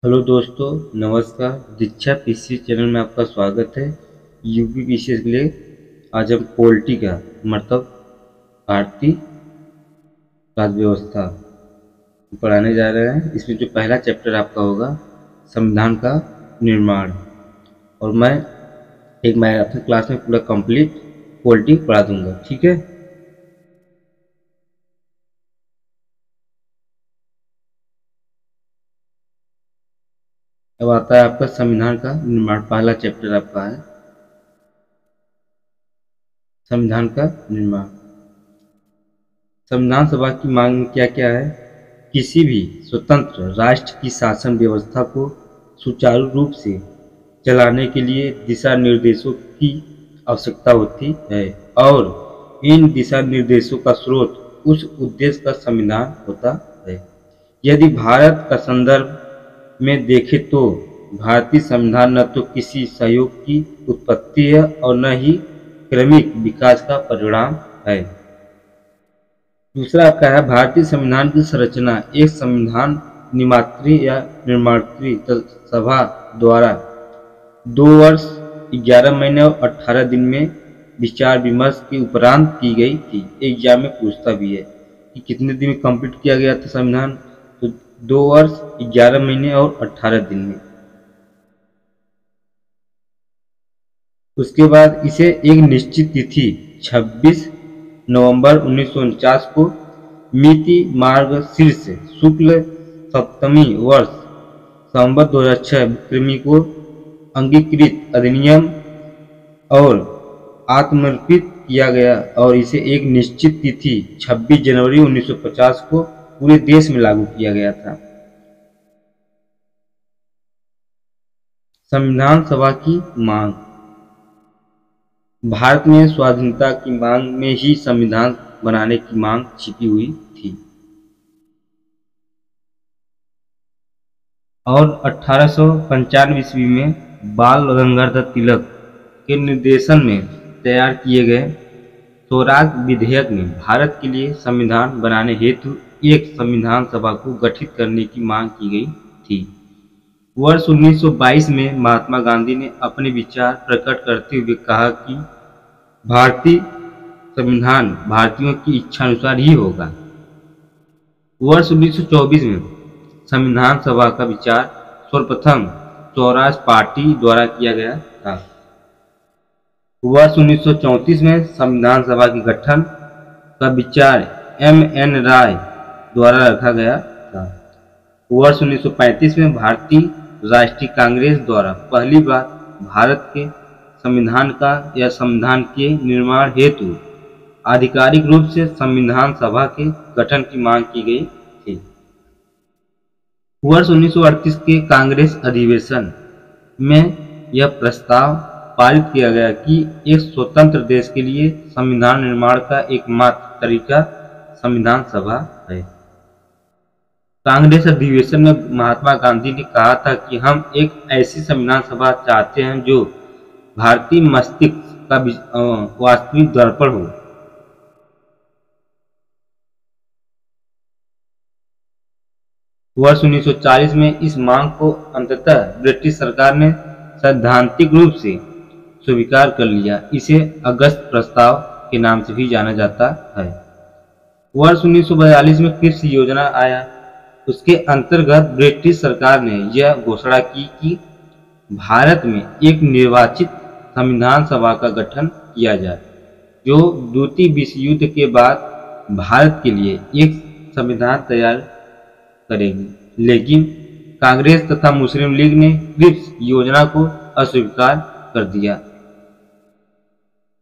Hello दोस्तों, नमस्कार। दीक्षा PC channel में आपका स्वागत है। यूपी पीसीएस के लिए आज हम पॉलिटी का मतलब भारतीय राज्य व्यवस्था पढ़ाने जा रहे हैं। इसमें जो पहला चैप्टर आपका होगा संविधान का निर्माण, और मैं मैराथन क्लास में पूरा कंप्लीट पॉलिटी पढ़ा दूंगा। ठीक है। अब आता है आपका संविधान का निर्माण। पहला चैप्टर आपका है संविधान का निर्माण। संविधान सभा की मांग में क्या क्या है? किसी भी स्वतंत्र राष्ट्र की शासन व्यवस्था को सुचारू रूप से चलाने के लिए दिशा निर्देशों की आवश्यकता होती है, और इन दिशा निर्देशों का स्रोत उस उद्देश्य का संविधान होता है। यदि भारत का संदर्भ में देखें तो भारतीय संविधान न तो किसी सहयोग की उत्पत्ति है और न ही क्रमिक विकास का परिणाम है। दूसरा आपका है भारतीय संविधान की संरचना एक संविधान निर्मात्री या निर्मात्री सभा द्वारा 2 वर्ष 11 महीने और 18 दिन में विचार विमर्श के उपरांत की गई थी। एग्जाम में पूछता भी है कि कितने दिन में कंप्लीट किया गया था संविधान, तो 2 वर्ष 11 महीने और 18 दिन में। उसके बाद इसे एक निश्चित तिथि 26 नवंबर 1949 को मिति मार्गशीर्ष शुक्ल सप्तमी वर्ष संवत 2006 विक्रमी को अंगीकृत अधिनियम और आत्मर्पित किया गया, और इसे एक निश्चित तिथि 26 जनवरी 1950 को पूरे देश में लागू किया गया था। संविधान सभा की मांग। भारत में स्वाधीनता की मांग में ही संविधान बनाने की मांग छिपी हुई थी, और 1895 ईस्वी में बाल गंगाधर तिलक के निर्देशन में तैयार किए गए स्वराज विधेयक में भारत के लिए संविधान बनाने हेतु एक संविधान सभा को गठित करने की मांग की गई थी। वर्ष 1922 में महात्मा गांधी ने अपने विचार प्रकट करते हुए कहा कि भारतीय संविधान भारतीयों की इच्छानुसार ही होगा। वर्ष 1924 में संविधान सभा का विचार सर्वप्रथम स्वराज पार्टी द्वारा किया गया था। वर्ष 1934 में संविधान सभा के गठन का विचार M.N. राय द्वारा रखा गया था। वर्ष 1935 में भारतीय राष्ट्रीय कांग्रेस द्वारा पहली बार भारत के संविधान का या संविधान के निर्माण हेतु आधिकारिक रूप से संविधान सभा के गठन की मांग की गई थी। वर्ष 1938 के कांग्रेस अधिवेशन में यह प्रस्ताव पारित किया गया कि एक स्वतंत्र देश के लिए संविधान निर्माण का एकमात्र तरीका संविधान सभा है। कांग्रेस अधिवेशन में महात्मा गांधी ने कहा था कि हम एक ऐसी संविधान सभा चाहते हैं जो भारतीय मस्तिष्क का वास्तविक दर्पण हो। वर्ष 1940 में इस मांग को अंततः ब्रिटिश सरकार ने सैद्धांतिक रूप से स्वीकार कर लिया। इसे अगस्त प्रस्ताव के नाम से भी जाना जाता है। वर्ष 1942 में कृषि योजना आया। उसके अंतर्गत ब्रिटिश सरकार ने यह घोषणा की कि भारत में एक निर्वाचित संविधान सभा का गठन किया जाए, जो द्वितीय विश्व युद्ध के बाद भारत के लिए एक संविधान तैयार करेगी। लेकिन कांग्रेस तथा मुस्लिम लीग ने क्रिप्स योजना को अस्वीकार कर दिया,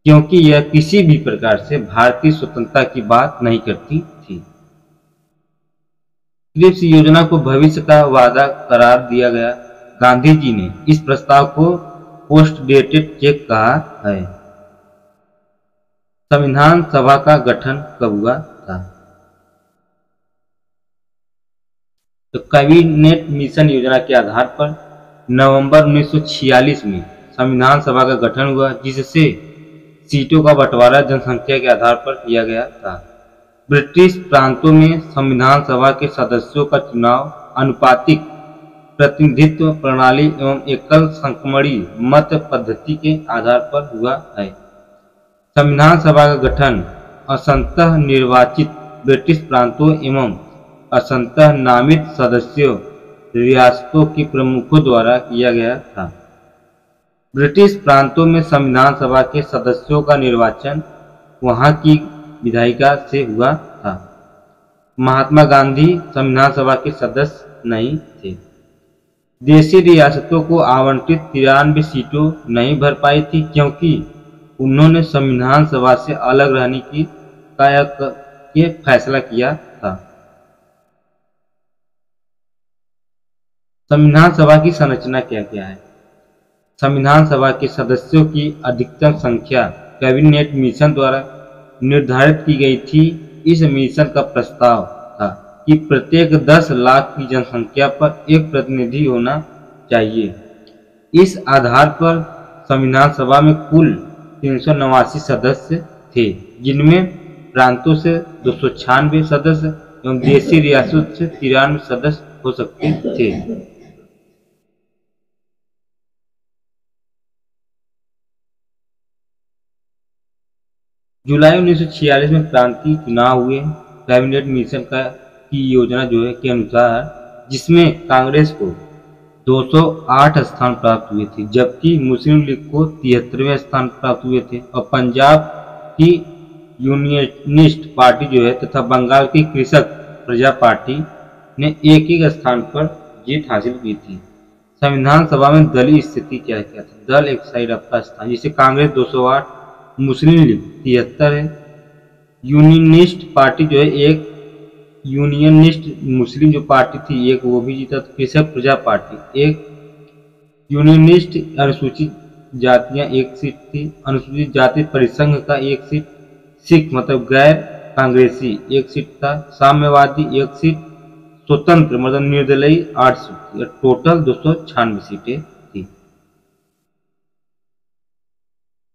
क्योंकि यह किसी भी प्रकार से भारतीय स्वतंत्रता की बात नहीं करती थी। क्रिप्स योजना को भविष्य का वादा करार दिया गया। गांधी जी ने इस प्रस्ताव को पोस्ट डेटेड चेक कहा है। संविधान सभा का गठन कब हुआ था? तो कैबिनेट मिशन योजना के आधार पर नवंबर 1946 में संविधान सभा का गठन हुआ, जिससे सीटों का बंटवारा जनसंख्या के आधार पर किया गया था। ब्रिटिश प्रांतों में संविधान सभा के सदस्यों का चुनाव अनुपातिक प्रतिनिधित्व प्रणाली एवं एकल संक्रमणी मत पद्धति के आधार पर हुआ है। संविधान सभा का गठन असंतः निर्वाचित ब्रिटिश प्रांतों एवं असंतः नामित सदस्यों रियासतों के प्रमुखों द्वारा किया गया था। ब्रिटिश प्रांतों में संविधान सभा के सदस्यों का निर्वाचन वहां की विधायिका से हुआ था। महात्मा गांधी संविधान सभा के सदस्य नहीं थे। देशी रियासतों को आवंटित 93 सीटों नहीं भर पाई थी क्योंकि उन्होंने संविधान सभा से अलग रहने की के फैसला किया था। संविधान सभा की संरचना क्या क्या है? संविधान सभा के सदस्यों की अधिकतम संख्या कैबिनेट मिशन द्वारा निर्धारित की गई थी। इस मिशन का प्रस्ताव था कि प्रत्येक 10 लाख की जनसंख्या पर एक प्रतिनिधि होना चाहिए। इस आधार पर संविधान सभा में कुल 389 सदस्य थे, जिनमें प्रांतों से 296 सदस्य एवं देशी रियासतों से 93 सदस्य हो सकते थे। जुलाई 1946 में प्रांतीय चुनाव हुए। कैबिनेट मिशन की योजना के अनुसार, जिसमें कांग्रेस को 208 स्थान प्राप्त हुए थे, जबकि मुस्लिम लीग को 73वें स्थान प्राप्त हुए थे और पंजाब की यूनियनिस्ट पार्टी तथा बंगाल की कृषक प्रजा पार्टी ने एक एक स्थान पर जीत हासिल की थी। संविधान सभा में दलीय स्थिति क्या क्या थी? दल एक साइड आपका स्थान, जिसे कांग्रेस 208, मुस्लिम लीग 73 है, यूनियनिस्ट पार्टी एक यूनियनिस्ट मुस्लिम पार्टी थी एक, वो भी जीता। कृषक प्रजा पार्टी एक, यूनियनिस्ट अनुसूचित जातियां एक सीट थी, अनुसूचित जाति परिसंघ का एक सीट, सिख गैर कांग्रेसी एक सीट था, साम्यवादी एक सीट, स्वतंत्र निर्दलीय 8 सीट थी। टोटल 296 सीटें थी।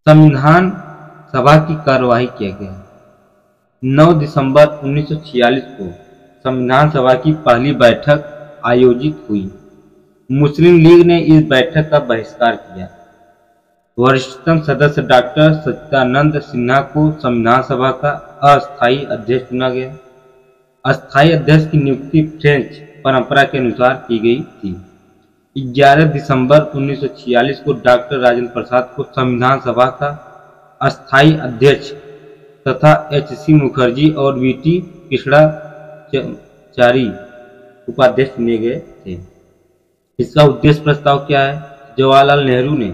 संविधान सभा की कार्यवाही किया गया। 9 दिसंबर 1946 को संविधान सभा की पहली बैठक आयोजित हुई। मुस्लिम लीग ने इस बैठक का बहिष्कार किया। वरिष्ठतम सदस्य डॉक्टर सच्चिदानंद सिन्हा को संविधान सभा का अस्थायी अध्यक्ष चुना गया। अस्थायी अध्यक्ष की नियुक्ति फ्रेंच परंपरा के अनुसार की गई थी। 11 दिसंबर 1946 को डॉक्टर राजेंद्र प्रसाद को संविधान सभा का अस्थायी अध्यक्ष तथा H.C. मुखर्जी और V.T. कृष्णाचारी उपाध्यक्ष चुने गए थे। इसका उद्देश्य प्रस्ताव क्या है? जवाहरलाल नेहरू ने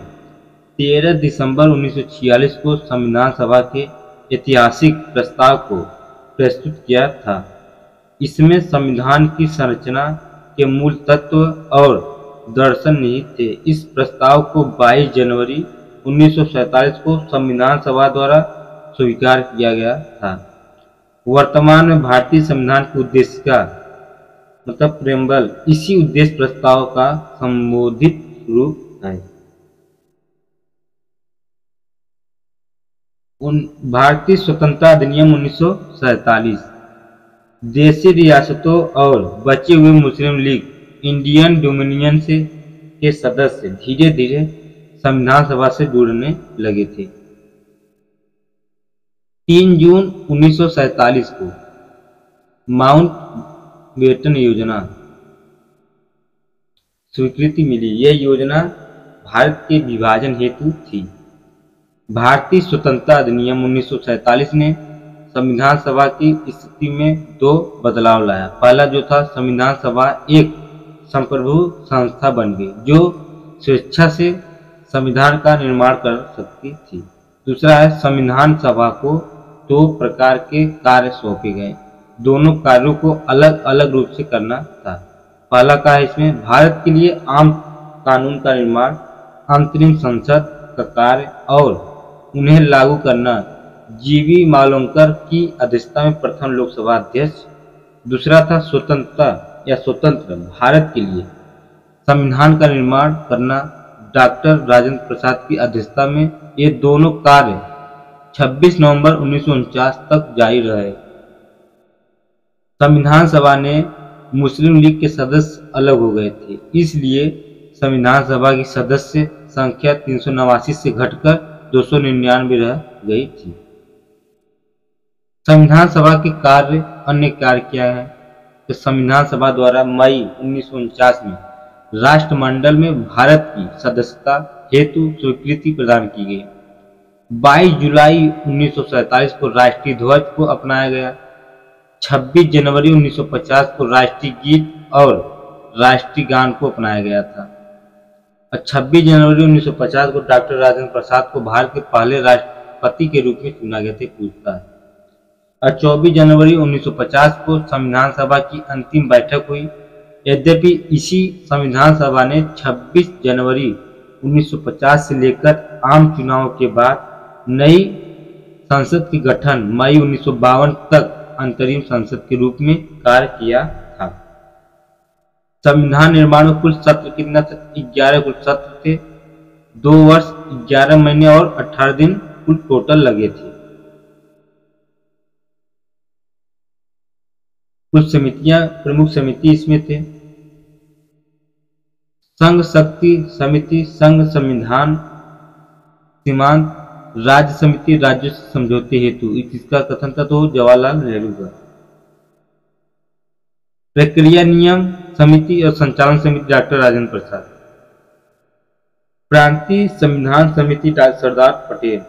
13 दिसंबर 1946 को संविधान सभा के ऐतिहासिक प्रस्ताव को प्रस्तुत किया था। इसमें संविधान की संरचना के मूल तत्व और दर्शन निहित थे। इस प्रस्ताव को 22 जनवरी 1947 को संविधान सभा द्वारा स्वीकार किया गया था। वर्तमान में भारतीय संविधान के उद्देश्य का प्रेम्बल इसी उद्देश्य प्रस्ताव का संबोधित रूप है। भारतीय स्वतंत्रता अधिनियम 1947। देशी रियासतों और बचे हुए मुस्लिम लीग इंडियन डोमिनियन के सदस्य धीरे धीरे संविधान सभा से जुड़ने लगे थे। 3 जून 1947 को माउंटबेटन योजना स्वीकृति मिली। यह योजना भारत के विभाजन हेतु थी। भारतीय स्वतंत्रता अधिनियम 1947 ने संविधान सभा की स्थिति में 2 बदलाव लाया। पहला था संविधान सभा एक संप्रभु संस्था बन गई जो स्वेच्छा से संविधान का निर्माण कर सकती थी। दूसरा है संविधान सभा को 2 प्रकार के कार्य सौंपे गए। दोनों कार्यों को अलग अलग रूप से करना था। पहला कार्य इसमें भारत के लिए आम कानून का निर्माण, अंतरिम संसद का कार्य और उन्हें लागू करना। जीवी मावलंकर की अध्यक्षता में प्रथम लोकसभा अध्यक्ष। दूसरा था स्वतंत्र भारत के लिए संविधान का निर्माण करना। डॉक्टर राजेंद्र प्रसाद की अध्यक्षता में ये दोनों कार्य 26 नवंबर 1949 तक जारी रहे। संविधान सभा ने मुस्लिम लीग के सदस्य अलग हो गए थे, इसलिए संविधान सभा की सदस्य संख्या 389 से घटकर 299 रह गई थी। संविधान सभा के कार्य, अन्य कार्य क्या है? तो संविधान सभा द्वारा मई 1949 में राष्ट्रमंडल में भारत की सदस्यता हेतु स्वीकृति प्रदान की गई। 22 जुलाई 1947 को राष्ट्रीय ध्वज को अपनाया गया। 26 जनवरी 1950 को राष्ट्रीय गीत और राष्ट्रीय गान को अपनाया गया था। और 26 जनवरी 1950 को डॉक्टर राजेंद्र प्रसाद को भारत के पहले राष्ट्रपति के रूप में चुना गया था, पूछता है। और 24 जनवरी 1950 को संविधान सभा की अंतिम बैठक हुई। यद्यपि इसी संविधान सभा ने 26 जनवरी 1950 से लेकर आम चुनाव के बाद नई संसद के गठन मई 1952 तक अंतरिम संसद के रूप में कार्य किया था। संविधान निर्माण में कुल सत्र कितना था? 11 कुल सत्र थे। 2 वर्ष 11 महीने और 18 दिन कुल टोटल लगे थे। कुछ समितियां, प्रमुख समिति इसमें थे: संघ शक्ति समिति, संघ संविधान सीमांत, राज्य समिति राज्यों से समझौते हेतु, इसका कथन था तो जवाहरलाल नेहरू का। प्रक्रिया नियम समिति और संचालन समिति डॉक्टर राजेंद्र प्रसाद। प्रांतीय संविधान समिति सरदार पटेल।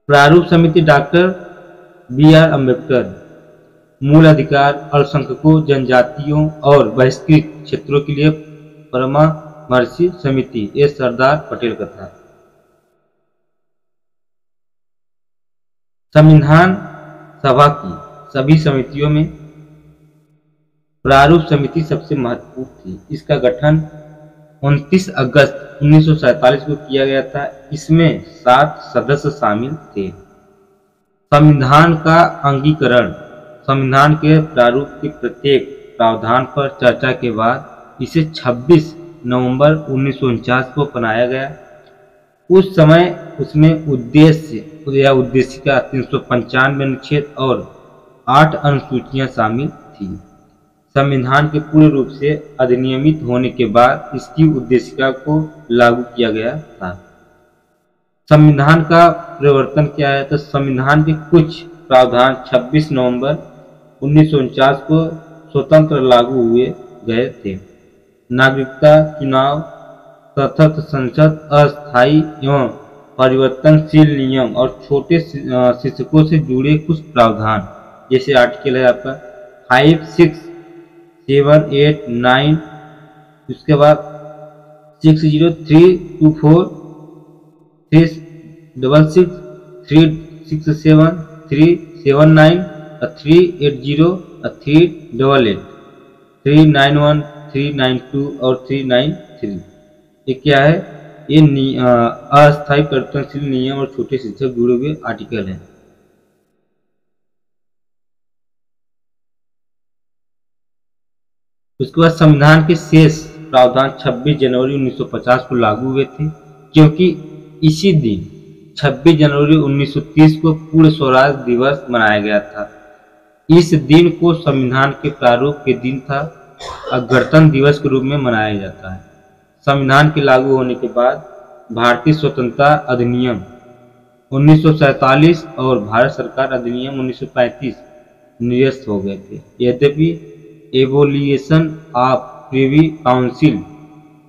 प्रारूप समिति डॉक्टर BR अम्बेडकर। मूल अधिकार, अल्पसंख्यकों, जनजातियों और बहिष्कृत क्षेत्रों के लिए परामर्शी समिति, ये सरदार पटेल का था। संविधान सभा की सभी समितियों में प्रारूप समिति सबसे महत्वपूर्ण थी। इसका गठन 29 अगस्त 1947 को किया गया था। इसमें 7 सदस्य शामिल थे। संविधान का अंगीकरण। संविधान के प्रारूप के प्रत्येक प्रावधान पर चर्चा के बाद इसे 26 नवंबर 1949 को अपनाया गया। उस समय उसमें उद्देश्य या उद्देशिका 395 अनुच्छेद और 8 अनुसूचियां शामिल थी। संविधान के पूर्ण रूप से अधिनियमित होने के बाद इसकी उद्देशिका को लागू किया गया था। संविधान का परिवर्तन क्या है? तो संविधान के कुछ प्रावधान 26 नवंबर 1949 को स्वतंत्र लागू हुए गए थे। नागरिकता, चुनाव, सतत संसद, अस्थायी एवं परिवर्तनशील नियम और छोटे शिक्षकों से जुड़े कुछ प्रावधान, जैसे आर्टिकल है आपका 5, 6, 7, 8, 9, उसके बाद 60324, 366, 367, 379, 380, 388, 391, 392 और 393। ये क्या है? ये अस्थायी परिवर्तनशील नियम और छोटे शिक्षक जुड़े हुए आर्टिकल हैं। उसके बाद संविधान के शेष प्रावधान 26 जनवरी 1950 को लागू हुए थे, क्योंकि इसी दिन 26 जनवरी 1930 को पूर्ण स्वराज दिवस मनाया गया था। इस दिन को संविधान के प्रारूप के दिन था और गणतंत्र दिवस के रूप में मनाया जाता है। संविधान के लागू होने के बाद भारतीय स्वतंत्रता अधिनियम 1947 और भारत सरकार अधिनियम 1935 निरस्त हो गए थे। यद्यपि Abolition of Privy Council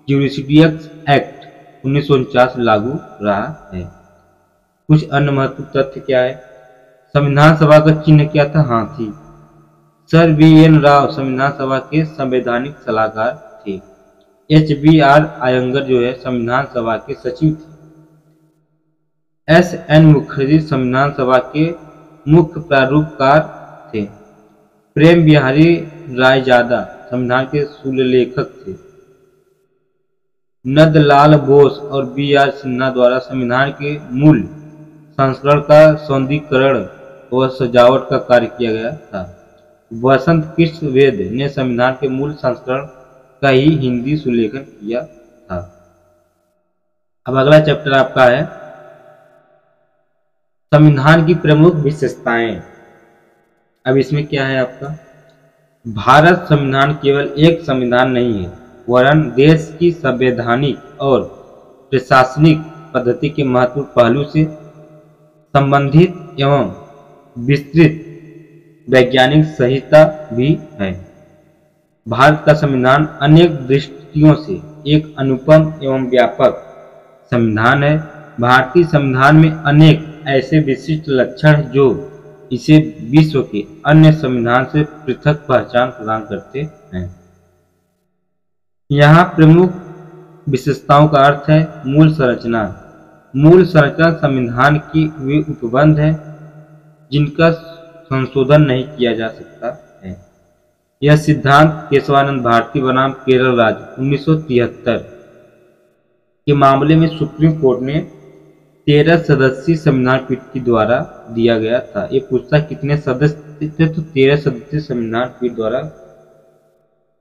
Jurisdiction Act 1949 लागू रहा है। कुछ अन्य महत्वपूर्ण तथ्य क्या है? संविधान सभा का चिन्ह क्या था? हाथी। सर BN राव संविधान सभा के संवैधानिक सलाहकार थे। HBR अयंगर जो है संविधान सभा के सचिव थे। SN मुखर्जी संविधान सभा के मुख्य प्रारूपकार थे। प्रेम बिहारी रायजादा संविधान के सुलेखक थे। नंदलाल बोस और BR सिन्हा द्वारा संविधान के मूल संस्करण का सौंदर्यीकरण व सजावट का कार्य किया गया था। वसंत कृष्ण वेद ने संविधान के मूल संस्करण का ही हिंदी सुलेखन किया था। अब अगला चैप्टर आपका है संविधान की प्रमुख विशेषताएं। अब इसमें क्या है आपका? भारत संविधान केवल एक संविधान नहीं है, वरन देश की संवैधानिक और प्रशासनिक पद्धति के महत्वपूर्ण पहलू से संबंधित एवं विस्तृत वैज्ञानिक संहिता भी है। भारत का संविधान अनेक दृष्टियों से एक अनुपम एवं व्यापक संविधान है। भारतीय संविधान में अनेक ऐसे विशिष्ट लक्षण हैं जो इसे विश्व के अन्य संविधान से पृथक पहचान प्रदान करते हैं। यहाँ प्रमुख विशेषताओं का अर्थ है मूल संरचना। मूल संरचना संविधान की वे उपबंध है जिनका संशोधन नहीं किया जा सकता है। यह सिद्धांत केशवानंद भारती बनाम केरल राज्य 1973 के मामले में सुप्रीम कोर्ट ने 13 सदस्यीय संविधान पीठ के द्वारा दिया गया था। ये पूछता कितने सदस्य थे, तो 13 सदस्यीय संविधान पीठ द्वारा।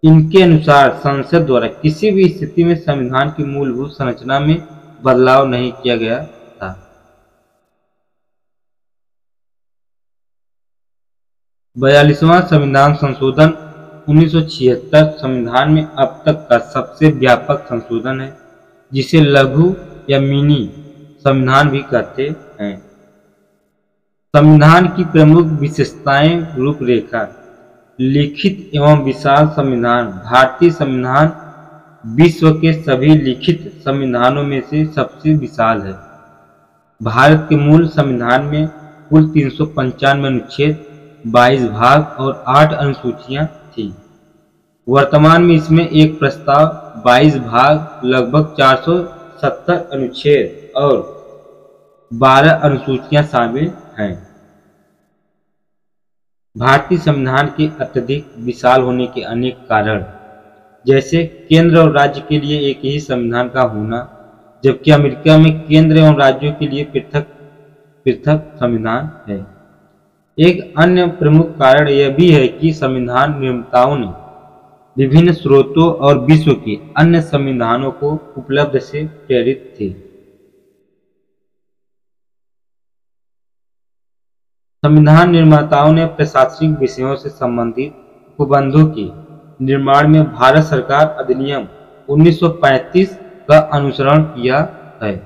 इनके अनुसार संसद द्वारा किसी भी स्थिति में संविधान की मूलभूत संरचना में बदलाव नहीं किया गया था। बयालीसवां संविधान संशोधन 1976 संविधान में अब तक का सबसे व्यापक संशोधन है, जिसे लघु या मिनी संविधान भी कहते हैं। संविधान की प्रमुख विशेषताएं रूपरेखा। लिखित एवं विशाल संविधान। भारतीय संविधान विश्व के सभी लिखित संविधानों में से सबसे विशाल है। भारत के मूल संविधान में कुल 395 अनुच्छेद, 22 भाग और 8 अनुसूचियां थी। वर्तमान में इसमें एक प्रस्ताव, 22 भाग, लगभग 470 अनुच्छेद और 12 अनुसूचियां शामिल हैं। भारतीय संविधान के अत्यधिक विशाल होने के अनेक कारण, जैसे केंद्र और राज्य के लिए एक ही संविधान का होना, जबकि अमेरिका में केंद्र एवं राज्यों के लिए पृथक पृथक संविधान है। एक अन्य प्रमुख कारण यह भी है कि संविधान निर्माताओं ने विभिन्न स्रोतों और विश्व के अन्य संविधानों को उपलब्ध से प्रेरित थे। संविधान निर्माताओं ने प्रशासनिक विषयों से संबंधित उपबंधों के निर्माण में भारत सरकार अधिनियम 1935 का अनुसरण किया है।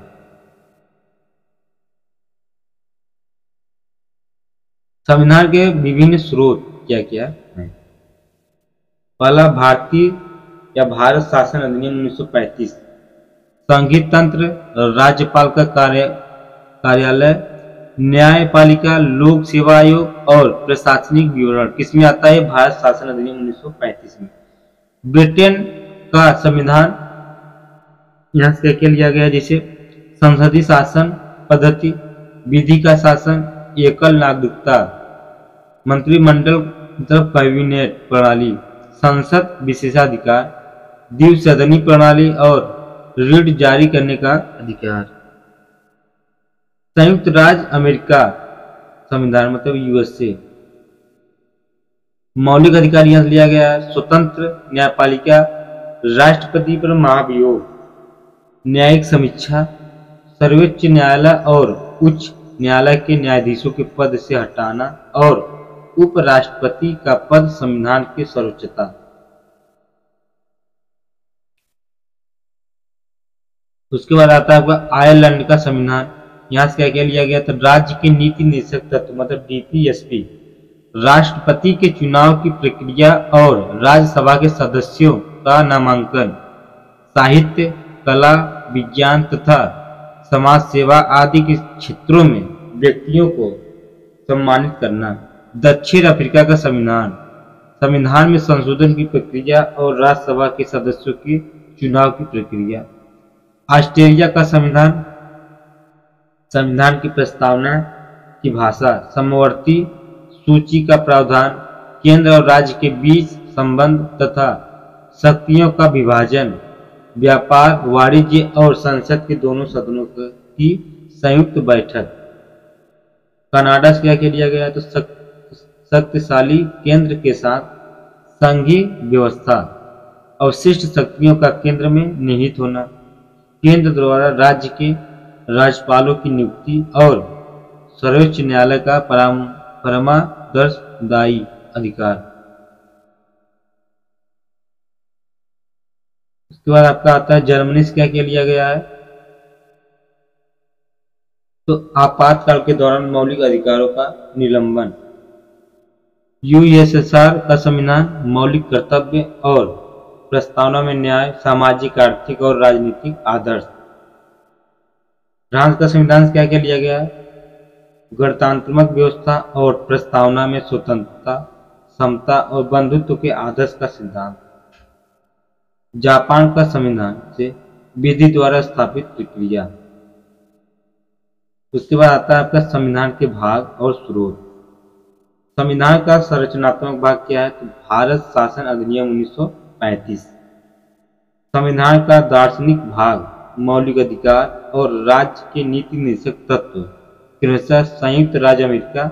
संविधान के विभिन्न स्रोत क्या क्या हैं? पहला, भारतीय या भारत शासन अधिनियम 1935। संघीय तंत्र, राज्यपाल का कार्यालय, न्यायपालिका, लोक सेवा आयोग और प्रशासनिक विवरण किसमें आता है? भारत शासन अधिनियम 1935 में। ब्रिटेन का संविधान यहाँ से क्या लिया गया? जैसे संसदीय शासन पद्धति, विधि का शासन, एकल नागरिकता, मंत्रिमंडल मतलब कैबिनेट प्रणाली, संसद विशेषाधिकार, द्विसदनी प्रणाली और ऋण जारी करने का अधिकार। संयुक्त राज्य अमेरिका संविधान मतलब यूएसए, मौलिक अधिकार यहाँ लिया गया है। स्वतंत्र न्यायपालिका, राष्ट्रपति पर महाभियोग, न्यायिक समीक्षा, सर्वोच्च न्यायालय और उच्च न्यायालय के न्यायाधीशों के पद से हटाना और उपराष्ट्रपति का पद संविधान की सर्वोच्चता। उसके बाद आता है आपका आयरलैंड का संविधान। यहाँ से क्या क्या लिया गया? तो राज्य के नीति निर्देशक तत्व मतलब डीपीएसपी, राष्ट्रपति के चुनाव की प्रक्रिया और राज्यसभा के सदस्यों का नामांकन, साहित्य, कला, विज्ञान तथा समाज सेवा आदि के क्षेत्रों में व्यक्तियों को सम्मानित करना। दक्षिण अफ्रीका का संविधान, संविधान में संशोधन की प्रक्रिया और राज्यसभा के सदस्यों के चुनाव की प्रक्रिया। ऑस्ट्रेलिया का संविधान, संविधान की प्रस्तावना की भाषा, समवर्ती सूची का प्रावधान, केंद्र और राज्य के बीच संबंध तथा शक्तियों का विभाजन, व्यापार, वाणिज्य और संसद के दोनों सदनों की संयुक्त बैठक। कनाडा से क्या लिया गया? तो शक्तिशाली केंद्र के साथ संघीय व्यवस्था, अवशिष्ट शक्तियों का केंद्र में निहित होना, केंद्र द्वारा राज्य के राज्यपालों की नियुक्ति और सर्वोच्च न्यायालय का परामर्शदायी अधिकार। उसके बाद आपका आता है जर्मनी से क्या क्या लिया गया है। तो आपातकाल के दौरान मौलिक अधिकारों का निलंबन। यूएसएसआर का संविधान मौलिक कर्तव्य और प्रस्तावना में न्याय, सामाजिक, आर्थिक और राजनीतिक आदर्श। फ्रांस का संविधान से क्या क्या लिया गया है। गणतंत्रात्मक व्यवस्था और प्रस्तावना में स्वतंत्रता, समता और बंधुत्व के आदर्श का सिद्धांत। जापान का संविधान से विधि द्वारा स्थापित प्रक्रिया। उसके बाद आता है आपका संविधान के भाग और स्रोत। संविधान का संरचनात्मक भाग क्या है। तो भारत शासन अधिनियम 1935। संविधान का दार्शनिक भाग मौलिक अधिकार और राज्य के नीति निर्देशक तत्व, क्रमशः संयुक्त राज्य अमेरिका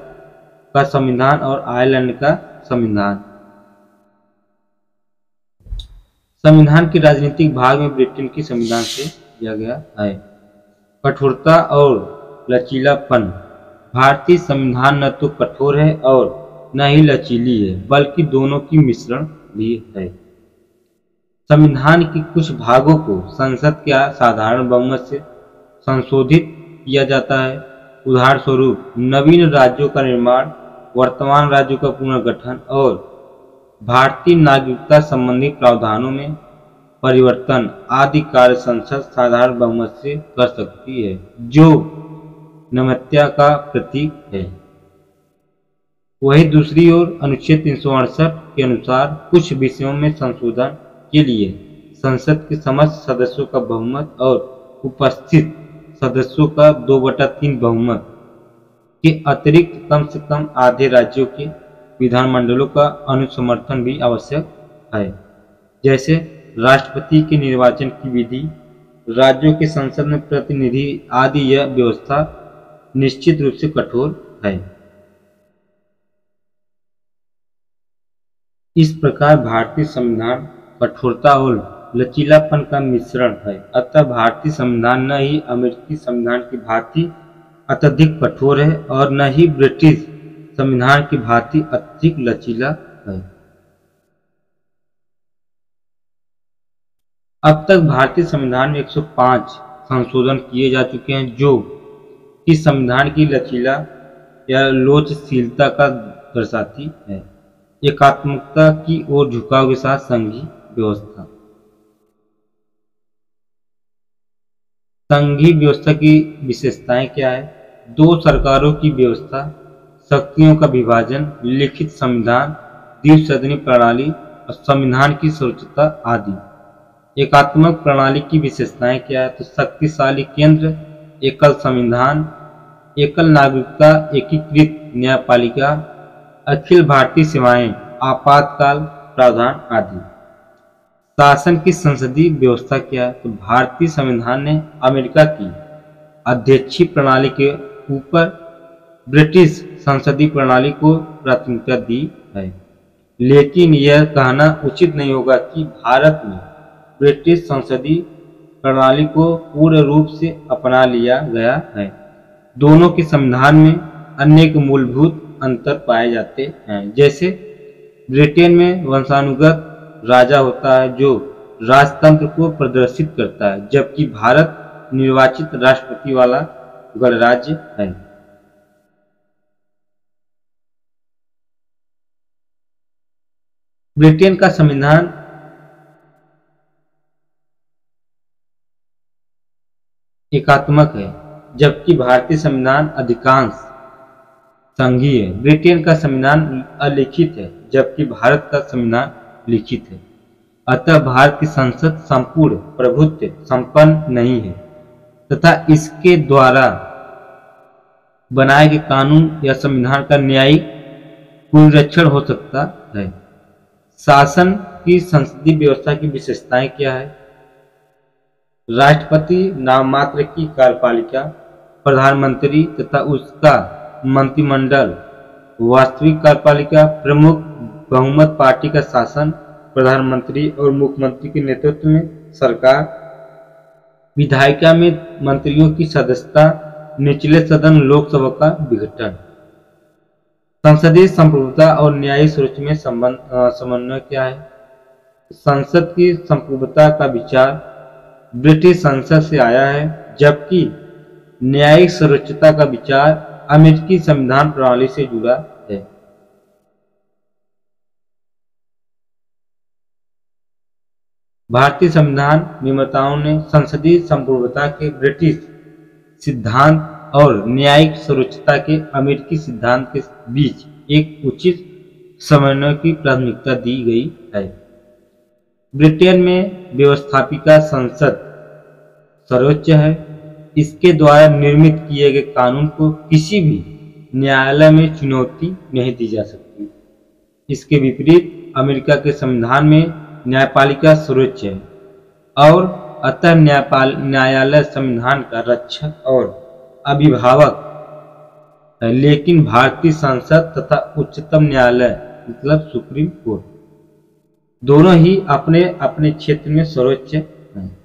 का संविधान और आयरलैंड का संविधान। संविधान के राजनीतिक भाग में ब्रिटेन के संविधान से दिया गया है। कठोरता और लचीलापन। भारतीय संविधान न तो कठोर है और न ही लचीली है, बल्कि दोनों की मिश्रण भी है। संविधान के कुछ भागों को संसद के साधारण बहुमत से संशोधित किया जाता है। उदाहरण स्वरूप नवीन राज्यों का निर्माण, वर्तमान राज्यों का पुनर्गठन और भारतीय नागरिकता संबंधी प्रावधानों में परिवर्तन आदि कार्य संसद साधारण बहुमत से कर सकती है, जो नमत्यता का प्रतीक है। वही दूसरी ओर अनुच्छेद 368 के अनुसार कुछ विषयों में संशोधन के लिए संसद के समस्त सदस्यों का बहुमत और उपस्थित सदस्यों का 2/3 बहुमत के अतिरिक्त कम से कम आधे राज्यों के विधानमंडलों का अनुसमर्थन भी आवश्यक है। जैसे राष्ट्रपति के निर्वाचन की विधि, राज्यों के संसद में प्रतिनिधि आदि। यह व्यवस्था निश्चित रूप से कठोर है। इस प्रकार भारतीय संविधान कठोरता और लचीलापन का मिश्रण है। अतः भारतीय संविधान न ही अमेरिकी संविधान की भांति अत्यधिक कठोर है और न ही ब्रिटिश संविधान की भांति अत्यधिक लचीला है। अब तक भारतीय संविधान में 105 संशोधन किए जा चुके हैं, जो कि संविधान की लचीला या लोचशीलता का दर्शाती है। एकात्मकता की ओर झुकाव के साथ संघीय व्यवस्था। संघीय व्यवस्था की विशेषताएं क्या है। 2 सरकारों की व्यवस्था, शक्तियों का विभाजन, लिखित संविधान, द्विसदनीय प्रणाली और संविधान की सर्वोच्चता आदि। एकात्मक प्रणाली की विशेषताएं क्या है। तो शक्तिशाली केंद्र, एकल संविधान, एकल नागरिकता, एकीकृत न्यायपालिका, अखिल भारतीय सेवाएं, आपातकाल प्रावधान आदि। शासन की संसदीय व्यवस्था क्या है। तो भारतीय संविधान ने अमेरिका की अध्यक्षीय प्रणाली के ऊपर ब्रिटिश संसदीय प्रणाली को प्राथमिकता दी है, लेकिन यह कहना उचित नहीं होगा कि भारत में ब्रिटिश संसदीय प्रणाली को पूर्ण रूप से अपना लिया गया है। दोनों के संविधान में अनेक मूलभूत अंतर पाए जाते हैं। जैसे ब्रिटेन में वंशानुगत राजा होता है जो राजतंत्र को प्रदर्शित करता है, जबकि भारत निर्वाचित राष्ट्रपति वाला गणराज्य है। ब्रिटेन का संविधान एकात्मक है, जबकि भारतीय संविधान अधिकांश संघीय है। ब्रिटेन का संविधान अलिखित है, जबकि भारत का संविधान लिखित है। अतः भारत की संसद संपूर्ण प्रभुत्व संपन्न नहीं है तथा इसके द्वारा बनाए गए कानून या संविधान का न्यायिक पुनरीक्षण हो सकता है। शासन की संसदीय व्यवस्था की विशेषताएं क्या है। राष्ट्रपति नाममात्र की कार्यपालिका, प्रधानमंत्री तथा उसका मंत्रिमंडल वास्तविक कार्यपालिका, प्रमुख बहुमत पार्टी का शासन, प्रधानमंत्री और मुख्यमंत्री के नेतृत्व में सरकार, विधायिका में मंत्रियों की सदस्यता, निचले सदन लोकसभा का विघटन। संसदीय संप्रभुता और न्यायिक सुरक्षा में समन्वय क्या है। संसद की संप्रभुता का विचार ब्रिटिश संसद से आया है, जबकि न्यायिक सर्वोच्चता का विचार अमेरिकी संविधान प्रणाली से जुड़ा है। भारतीय संविधान निर्माताओं ने संसदीय संप्रभुता के ब्रिटिश सिद्धांत और न्यायिक सर्वोच्चता के अमेरिकी सिद्धांत के बीच एक उचित समन्वय की प्राथमिकता दी गई है। ब्रिटेन में व्यवस्थापिका संसद सर्वोच्च है। इसके द्वारा निर्मित किए गए कानून को किसी भी न्यायालय में चुनौती नहीं दी जा सकती। इसके विपरीत अमेरिका के संविधान में न्यायपालिका सर्वोच्च है और अतः न्यायालय संविधान का रक्षक और अभिभावक है, लेकिन भारतीय संसद तथा उच्चतम न्यायालय मतलब सुप्रीम कोर्ट दोनों ही अपने अपने क्षेत्र में सर्वोच्च हैं।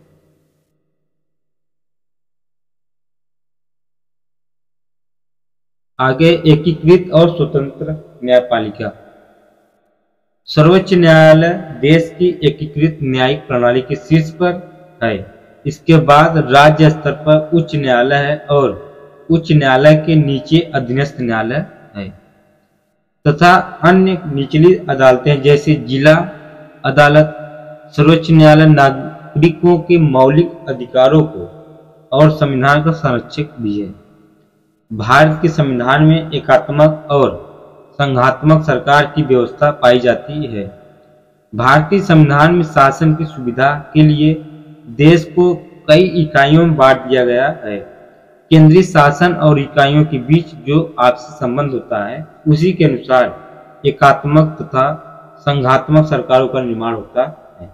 आगे एकीकृत और स्वतंत्र न्यायपालिका। सर्वोच्च न्यायालय देश की एकीकृत न्यायिक प्रणाली के शीर्ष पर है। इसके बाद राज्य स्तर पर उच्च न्यायालय है और उच्च न्यायालय के नीचे अधीनस्थ न्यायालय है तथा अन्य निचली अदालतें जैसे जिला अदालत। सर्वोच्च न्यायालय नागरिकों के मौलिक अधिकारों को और संविधान का संरक्षक भी है। भारत के संविधान में एकात्मक और संघात्मक सरकार की व्यवस्था पाई जाती है। भारतीय संविधान में शासन की सुविधा के लिए देश को कई इकाइयों में बांट दिया गया है। केंद्रीय शासन और इकाइयों के बीच जो आपसी संबंध होता है उसी के अनुसार एकात्मक तथा संघात्मक सरकारों का निर्माण होता है।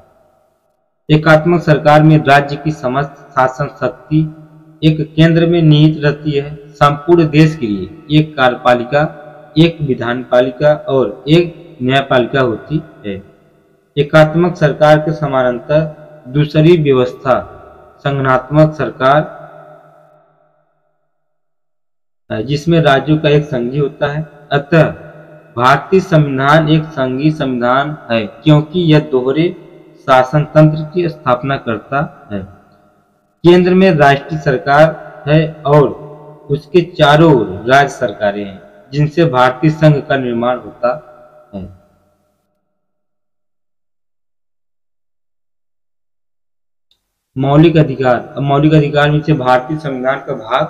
एकात्मक सरकार में राज्य की समस्त शासन शक्ति एक केंद्र में निहित रहती है। संपूर्ण देश के लिए एक कार्यपालिका, एक विधानपालिका और एक न्यायपालिका होती है। एकात्मक सरकार के समानांतर दूसरी व्यवस्था संघात्मक सरकार है, जिसमें राज्यों का एक संघी होता है। अतः भारतीय संविधान एक संघीय संविधान है क्योंकि यह दोहरे शासन तंत्र की स्थापना करता है। केंद्र में राष्ट्रीय सरकार है और उसके चारों ओर राज्य सरकारें हैं जिनसे भारतीय संघ का निर्माण होता है। मौलिक अधिकार। मौलिक अधिकार में से भारतीय संविधान का भाग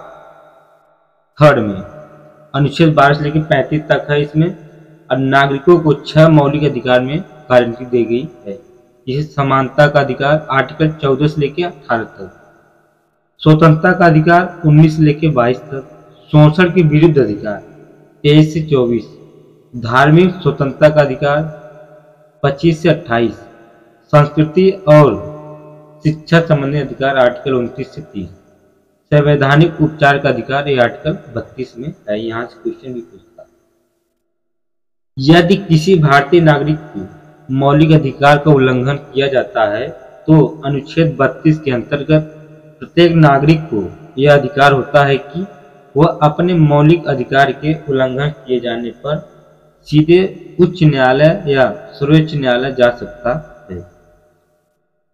3 में अनुच्छेद 12 से लेकर 35 तक है। इसमें और नागरिकों को 6 मौलिक अधिकार में गारंटी दी गई है। जैसे समानता का अधिकार आर्टिकल 14 से लेकर 18 तक, स्वतंत्रता का अधिकार 19 से लेकर 22 तक, शोषण के विरुद्ध अधिकार 23 से 24, धार्मिक स्वतंत्रता का अधिकार 25 से 28, संस्कृति और शिक्षा संबंधी अधिकार आर्टिकल 29 से 30, संवैधानिक उपचार का अधिकार ये आर्टिकल 32 में है। यहाँ से क्वेश्चन भी पूछता है। यदि किसी भारतीय नागरिक को मौलिक अधिकार का उल्लंघन किया जाता है तो अनुच्छेद 32 के अंतर्गत प्रत्येक नागरिक को यह अधिकार होता है कि वह अपने मौलिक अधिकार के उल्लंघन किए जाने पर सीधे उच्च न्यायालय या सर्वोच्च न्यायालय जा सकता है।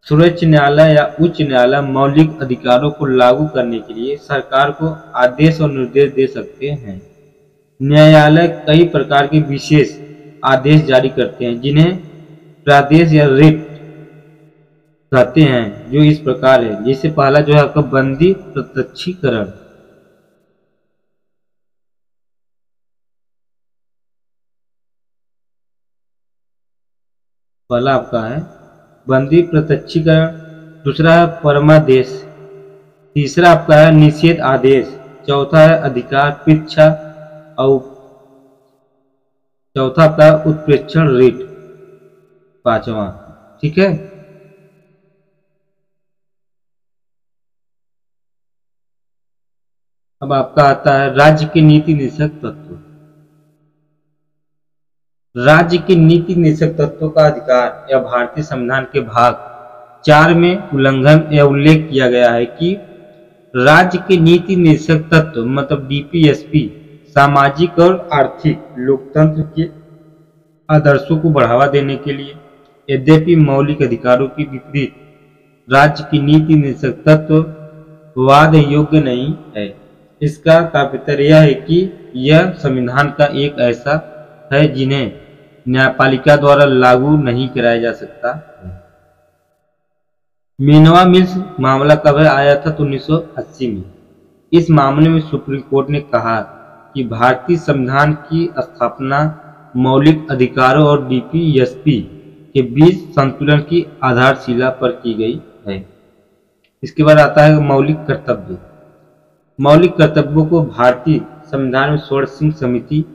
सर्वोच्च न्यायालय या उच्च न्यायालय मौलिक अधिकारों को लागू करने के लिए सरकार को आदेश और निर्देश दे सकते हैं। न्यायालय कई प्रकार के विशेष आदेश जारी करते हैं जिन्हें प्रादेश या रिट कहते हैं, जो इस प्रकार है। जैसे पहला जो है आपका बंदी प्रत्यक्षीकरण। पहला आपका है बंदी प्रत्यक्षीकरण, दूसरा है परमादेश, तीसरा आपका है निषेध आदेश, चौथा है अधिकार परीक्षा और चौथा आपका उत्प्रेक्षण रिट, पांचवा। ठीक है। अब आपका आता है राज्य के नीति निर्देशक तत्व। राज्य के नीति निर्देशक तत्वों का अधिकार या भारतीय संविधान के भाग 4 में उल्लंघन या उल्लेख किया गया है कि राज्य के नीति निर्देशक तत्व मतलब डीपीएसपी सामाजिक और आर्थिक लोकतंत्र के आदर्शों को बढ़ावा देने के लिए यद्यपि मौलिक अधिकारों के विपरीत राज्य की नीति निषेध तत्व वाद योग्य नहीं है। इसका तात्पर्य यह है कि यह संविधान का एक ऐसा है जिन्हें न्यायपालिका द्वारा लागू नहीं कराया जा सकता। मेनवा मिल्स मामला कब आया था तो 1980 में। इस मामले में सुप्रीम कोर्ट ने कहा कि भारतीय संविधान की स्थापना मौलिक अधिकारों और डीपीएसपी के बीच संतुलन की आधारशिला पर की गई है। इसके बाद आता है मौलिक कर्तव्य। मौलिक कर्तव्यों को भारतीय संविधान में स्वर्ण सिंह समिति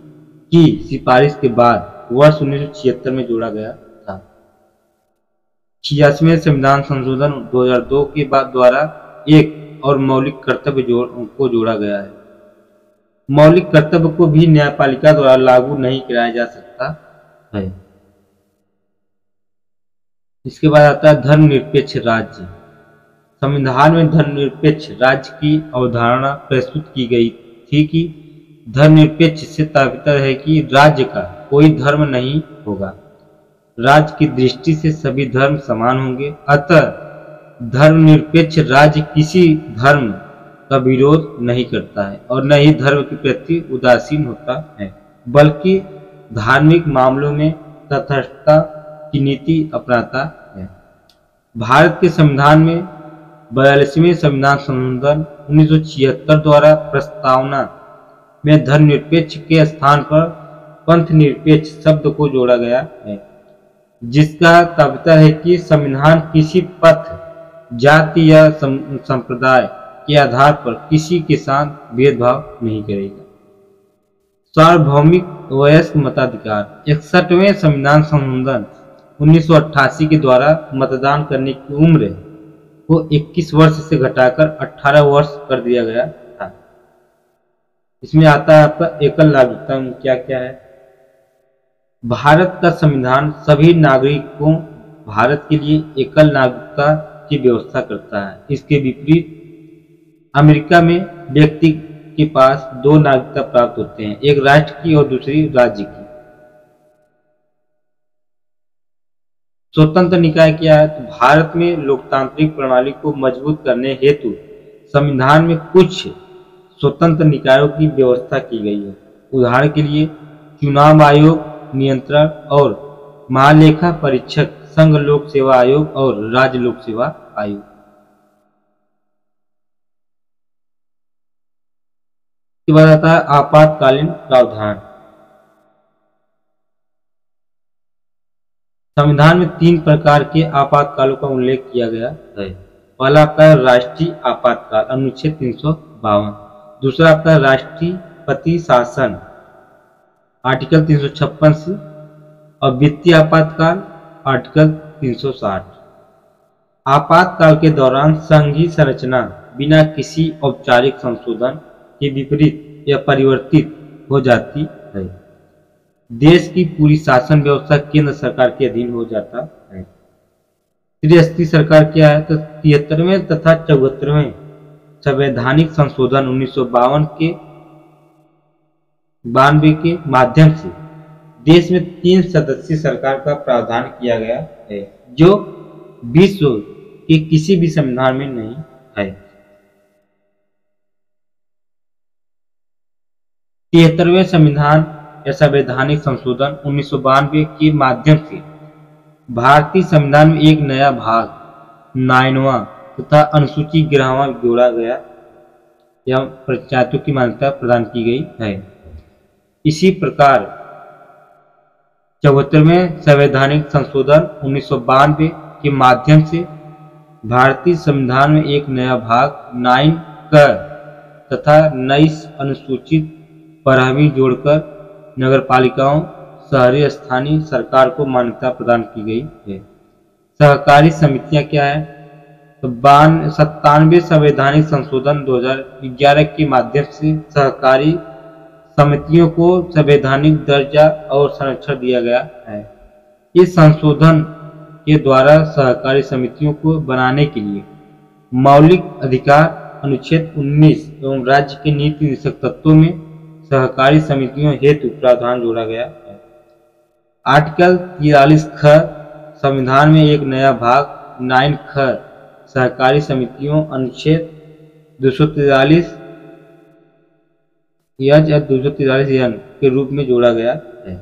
की सिफारिश के बाद वर्ष 1976 में जोड़ा गया था। 86वें संविधान संशोधन 2002 के बाद द्वारा एक और मौलिक कर्तव्य को जोड़ा गया है। मौलिक कर्तव्य को भी न्यायपालिका द्वारा लागू नहीं कराया जा सकता है। इसके बाद आता है धर्मनिरपेक्ष राज्य। संविधान में धर्मनिरपेक्ष राज्य की अवधारणा प्रस्तुत की गई थी कि धर्मनिरपेक्ष से तात्पर्य है कि राज्य का कोई धर्म नहीं होगा। राज्य की दृष्टि से सभी धर्म समान होंगे। अतः धर्मनिरपेक्ष राज्य किसी धर्म का विरोध नहीं करता है और न ही धर्म के प्रति उदासीन होता है, बल्कि धार्मिक मामलों में तटस्थता की नीति अपनाता है। भारत के संविधान में 42वें संविधान संशोधन 1976 द्वारा प्रस्तावना में धर्मनिरपेक्ष के स्थान पर पंथ निरपेक्ष शब्द को जोड़ा गया है, जिसका तात्पर्य है कि संविधान किसी पथ, जाति या संप्रदाय के आधार पर किसी के साथ भेदभाव नहीं करेगा। सार्वभौमिक वयस्क मताधिकार। 61वें संविधान संशोधन 1988 के द्वारा मतदान करने की उम्र को 21 वर्ष से घटाकर 18 वर्ष कर दिया गया था। इसमें आता है आपका एकल नागरिकता क्या क्या है। भारत का संविधान सभी नागरिकों भारत के लिए एकल नागरिकता की व्यवस्था करता है। इसके विपरीत अमेरिका में व्यक्ति के पास दो नागरिकता प्राप्त होते हैं, एक राष्ट्र की और दूसरी राज्य की। स्वतंत्र निकाय क्या है तो भारत में लोकतांत्रिक प्रणाली को मजबूत करने हेतु संविधान में कुछ स्वतंत्र निकायों की व्यवस्था की गई है। उदाहरण के लिए चुनाव आयोग, नियंत्रण और महालेखा परीक्षक, संघ लोक सेवा आयोग और राज्य लोक सेवा आयोग। इसके बाद आता है आपातकालीन प्रावधान। संविधान में 3 प्रकार के आपातकालों का उल्लेख किया गया है। पहला आपका है राष्ट्रीय आपातकाल, अनुच्छेद 352। दूसरा आपका राष्ट्रपति शासन, आर्टिकल 356 से, और वित्तीय आपातकाल, आर्टिकल 360। आपातकाल के दौरान संघीय संरचना बिना किसी औपचारिक संशोधन के विपरीत या परिवर्तित हो जाती है। देश की पूरी शासन व्यवस्था केंद्र सरकार के अधीन हो जाता है। त्रिस्तरीय सरकार क्या है तो 73वें तथा 74वें संवैधानिक संशोधन 1992 के माध्यम से देश में 3 सदस्यीय सरकार का प्रावधान किया गया है, जो विश्व के किसी भी संविधान में नहीं है। 73वें संविधान या संवैधानिक संशोधन 1992 के माध्यम से भारतीय संविधान में एक नया भाग 9वां तथा अनुसूची 11वां जोड़ा गया या पंचायतों की मान्यता प्रदान की गई है। इसी प्रकार 74वें संवैधानिक संशोधन 1992 के माध्यम से भारतीय संविधान में एक नया भाग 9 क तथा नई अनुसूचित 12वीं जोड़कर नगरपालिकाओं, शहरी स्थानीय सरकार को मान्यता प्रदान की गई है। सहकारी समितियां क्या है तो 97वें संवैधानिक संशोधन 2011 के माध्यम से सहकारी समितियों को संवैधानिक दर्जा और संरक्षण दिया गया है। इस संशोधन के द्वारा सहकारी समितियों को बनाने के लिए मौलिक अधिकार अनुच्छेद 19 एवं राज्य के नीति निषेध तत्वों में सहकारी समितियों हेतु प्रावधान जोड़ा गया है। आर्टिकल 43 ख संविधान में एक नया भाग 9 ख सहकारी समितियों अनुच्छेद 243 या 243 यन के रूप में जोड़ा गया है।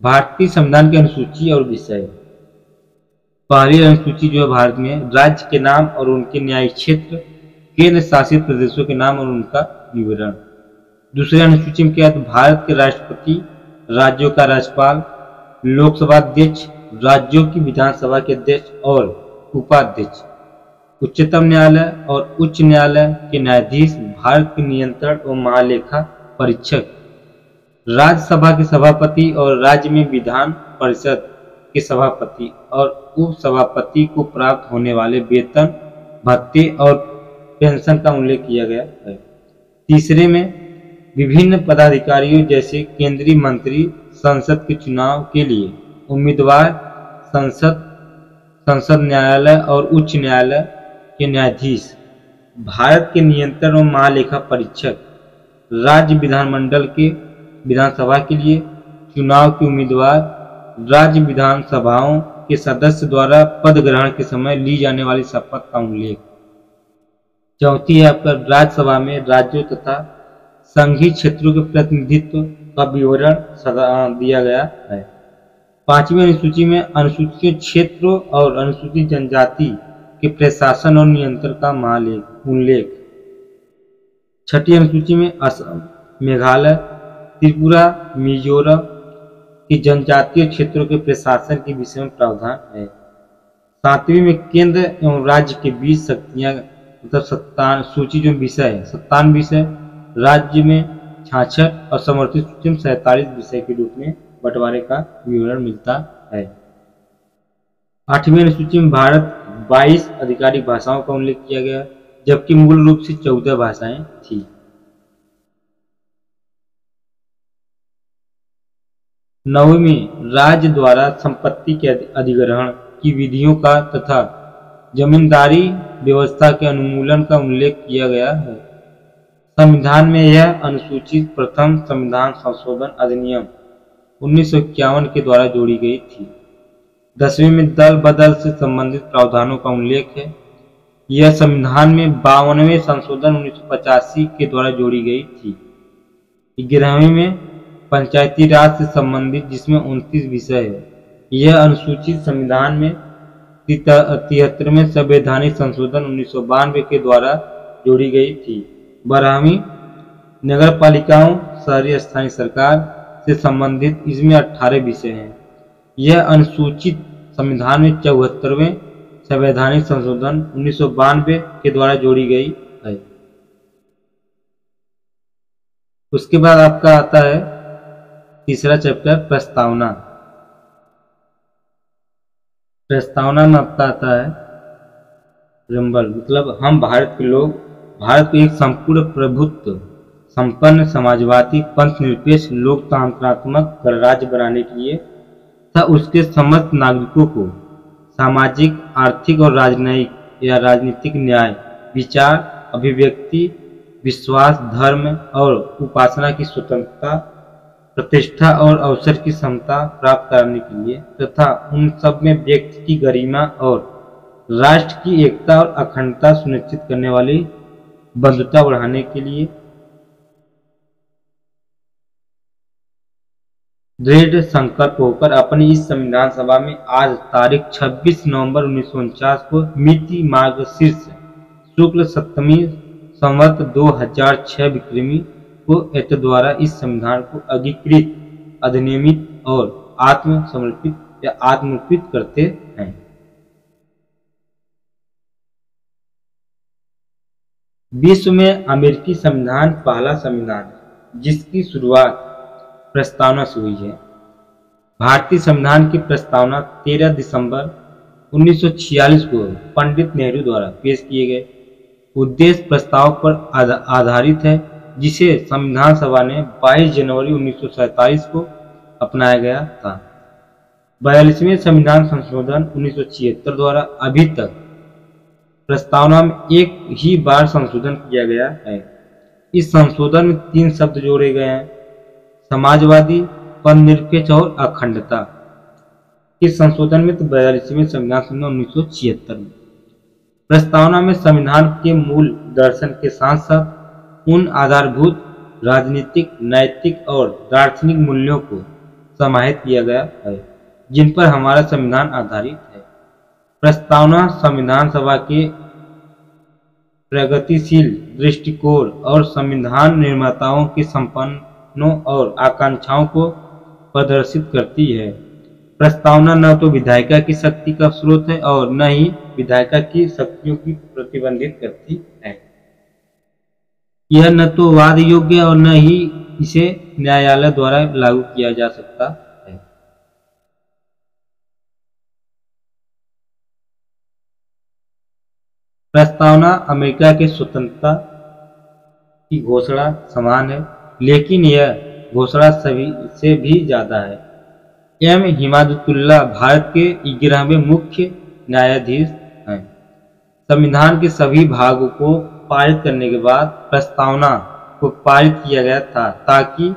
भारतीय संविधान की अनुसूची और विषय। पहली अनुसूची जो है भारत में राज्य के नाम और उनके न्यायिक क्षेत्र, केंद्र शासित प्रदेशों के नाम और उनका विवरण। दूसरी अनुसूची में क्या है, भारत के राष्ट्रपति, राज्यों का राज्यपाल, लोकसभा अध्यक्ष, राज्यों की विधानसभा के अध्यक्ष और उपाध्यक्ष, उच्चतम न्यायालय और उच्च न्यायालय के न्यायाधीश, भारत के नियंत्रण और महालेखा परीक्षक, राज्यसभा के सभापति और राज्य में विधान परिषद के सभापति और उप सभापति को प्राप्त होने वाले वेतन, भत्ते और पेंशन का उल्लेख किया गया है। तीसरे में विभिन्न पदाधिकारियों जैसे केंद्रीय मंत्री, संसद के चुनाव के लिए उम्मीदवार, संसद न्यायालय और उच्च न्यायालय के न्यायाधीश, भारत के नियंत्रण और महालेखा परीक्षक, राज्य विधानमंडल के विधानसभा के लिए चुनाव के उम्मीदवार, राज्य विधानसभाओं के सदस्य द्वारा पद ग्रहण के समय ली जाने वाली शपथ का उल्लेख। चौथी है आपका राज्यसभा में राज्यों तथा संघीय क्षेत्रों के प्रतिनिधित्व का विवरण दिया गया है। पांचवी अनुसूची में अनुसूचित क्षेत्रों और अनुसूचित जनजाति के प्रशासन और नियंत्रण का उल्लेख। छठी अनुसूची में असम, मेघालय, त्रिपुरा, मिजोरम के जनजातीय क्षेत्रों के प्रशासन के विषय में प्रावधान है। सातवीं में केंद्र एवं राज्य के बीच शक्तियां मतलब सूची जो विषय है 57 विषय, राज्य में 66 और समर्थित सूची में 47 विषय के रूप में बंटवारे का विवरण मिलता है। आठवीं अनुसूची में भारत 22 आधिकारिक भाषाओं का उल्लेख किया गया, जबकि मूल रूप से 14 भाषाएं थी। नौवीं में राज्य द्वारा संपत्ति के अधिग्रहण की विधियों का तथा जमींदारी व्यवस्था के अनुमूलन का उल्लेख किया गया है। संविधान में यह अनुसूचित प्रथम संविधान संशोधन अधिनियम 1951 के द्वारा जोड़ी गई थी। 10वीं में दल बदल से संबंधित प्रावधानों का उल्लेख है। यह संविधान में 52वें संशोधन 1985 के द्वारा जोड़ी गई थी। 11वीं में पंचायती राज से संबंधित जिसमें 29 विषय है। यह अनुसूचित संविधान में 73वें संवैधानिक संशोधन 1992 के द्वारा जोड़ी गई थी। 12वीं नगर पालिकाओं, शहरी स्थानीय सरकार से संबंधित इसमें 18 विषय हैं। यह अनुसूचित संविधान में 74वें संवैधानिक संशोधन 1992 के द्वारा जोड़ी गई है। उसके बाद आपका आता है तीसरा चैप्टर प्रस्तावना। प्रस्तावना में आपका आता है रंबल मतलब हम भारत के लोग भारत को एक संपूर्ण प्रभुत्व संपन्न समाजवादी पंथ निरपेक्ष लोकतंत्रात्मक गणराज्य बनाने के लिए तथा उसके समस्त नागरिकों को सामाजिक, आर्थिक और राजनीतिक न्याय, विचार, अभिव्यक्ति, विश्वास, धर्म और उपासना की स्वतंत्रता, प्रतिष्ठा और अवसर की समता प्राप्त करने के लिए तथा उन सब में व्यक्ति की गरिमा और राष्ट्र की एकता और अखंडता सुनिश्चित करने वाली बंधुता बढ़ाने के लिए दृढ़ संकल्प होकर अपनी इस संविधान सभा में आज तारीख 26 नवंबर 1949 को मिति मार्गशीर्ष शुक्ल सप्तमी संवत 2006 विक्रमी को एत द्वारा इस संविधान को अंगीकृत, अधिनियमित और आत्मसमर्पित या आत्मर्पित करते हैं। विश्व में अमेरिकी संविधान पहला संविधान है जिसकी शुरुआत प्रस्तावना से हुई है। भारतीय संविधान की प्रस्तावना 13 दिसंबर 1946 को पंडित नेहरू द्वारा पेश किए गए उद्देश्य प्रस्ताव पर आधारित है, जिसे संविधान सभा ने 22 जनवरी 1947 को अपनाया गया था। 42वें संविधान संशोधन 1976 द्वारा अभी तक प्रस्तावना में एक ही बार संशोधन किया गया है। इस संशोधन में 3 शब्द जोड़े गए हैं: समाजवादी, पदनिरपेक्ष और अखंडता। इस संशोधन में तो 42वें संविधान संशोधन 1976 में प्रस्तावना में संविधान के मूल दर्शन के साथ साथ उन आधारभूत राजनीतिक, नैतिक और दार्शनिक मूल्यों को समाहित किया गया है जिन पर हमारा संविधान आधारित है। प्रस्तावना संविधान सभा के प्रगतिशील दृष्टिकोण और संविधान निर्माताओं के सपनों और आकांक्षाओं को प्रदर्शित करती है। प्रस्तावना न तो विधायिका की शक्ति का स्रोत है और न ही विधायिका की शक्तियों की प्रतिबंधित करती है। यह न तो वाद योग्य और न ही इसे न्यायालय द्वारा लागू किया जा सकता है। प्रस्तावना अमेरिका के स्वतंत्रता की घोषणा समान है, लेकिन यह घोषणा सभी से भी ज्यादा है। एम हिमायतुल्लाह भारत के 11वें मुख्य न्यायाधीश हैं। संविधान के सभी भागों को पारित करने के बाद प्रस्तावना को पारित किया गया था ताकि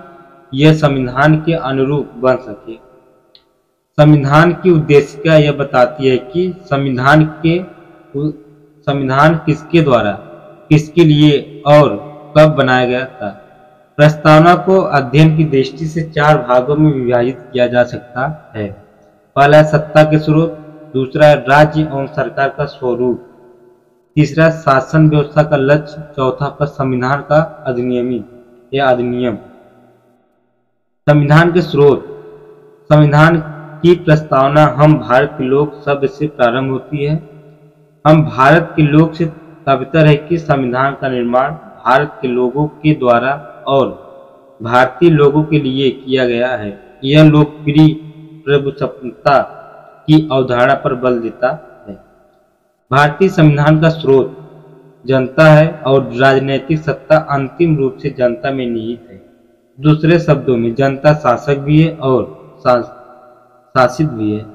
यह संविधान के अनुरूप बन सके। संविधान की उद्देशिका यह बताती है कि संविधान किसके द्वारा, किसके लिए और कब बनाया गया था। प्रस्तावना को अध्ययन की दृष्टि से 4 भागों में विभाजित किया जा सकता है। पहला सत्ता के स्रोत, दूसरा राज्य एवं सरकार का स्वरूप, तीसरा शासन व्यवस्था का लक्ष्य, चौथा पर संविधान का अधिनियम। संविधान के स्रोत। संविधान की प्रस्तावना हम भारत के लोक शब्द से प्रारंभ होती है। हम भारत के लोक से तात्पर्य है कि संविधान का निर्माण भारत के लोगों के द्वारा और भारतीय लोगों के लिए किया गया है। यह लोकप्रिय प्रभुसत्ता की अवधारणा पर बल देता है। भारतीय संविधान का स्रोत जनता है और राजनीतिक सत्ता अंतिम रूप से जनता में निहित है। दूसरे शब्दों में जनता शासक भी है और शासित भी है।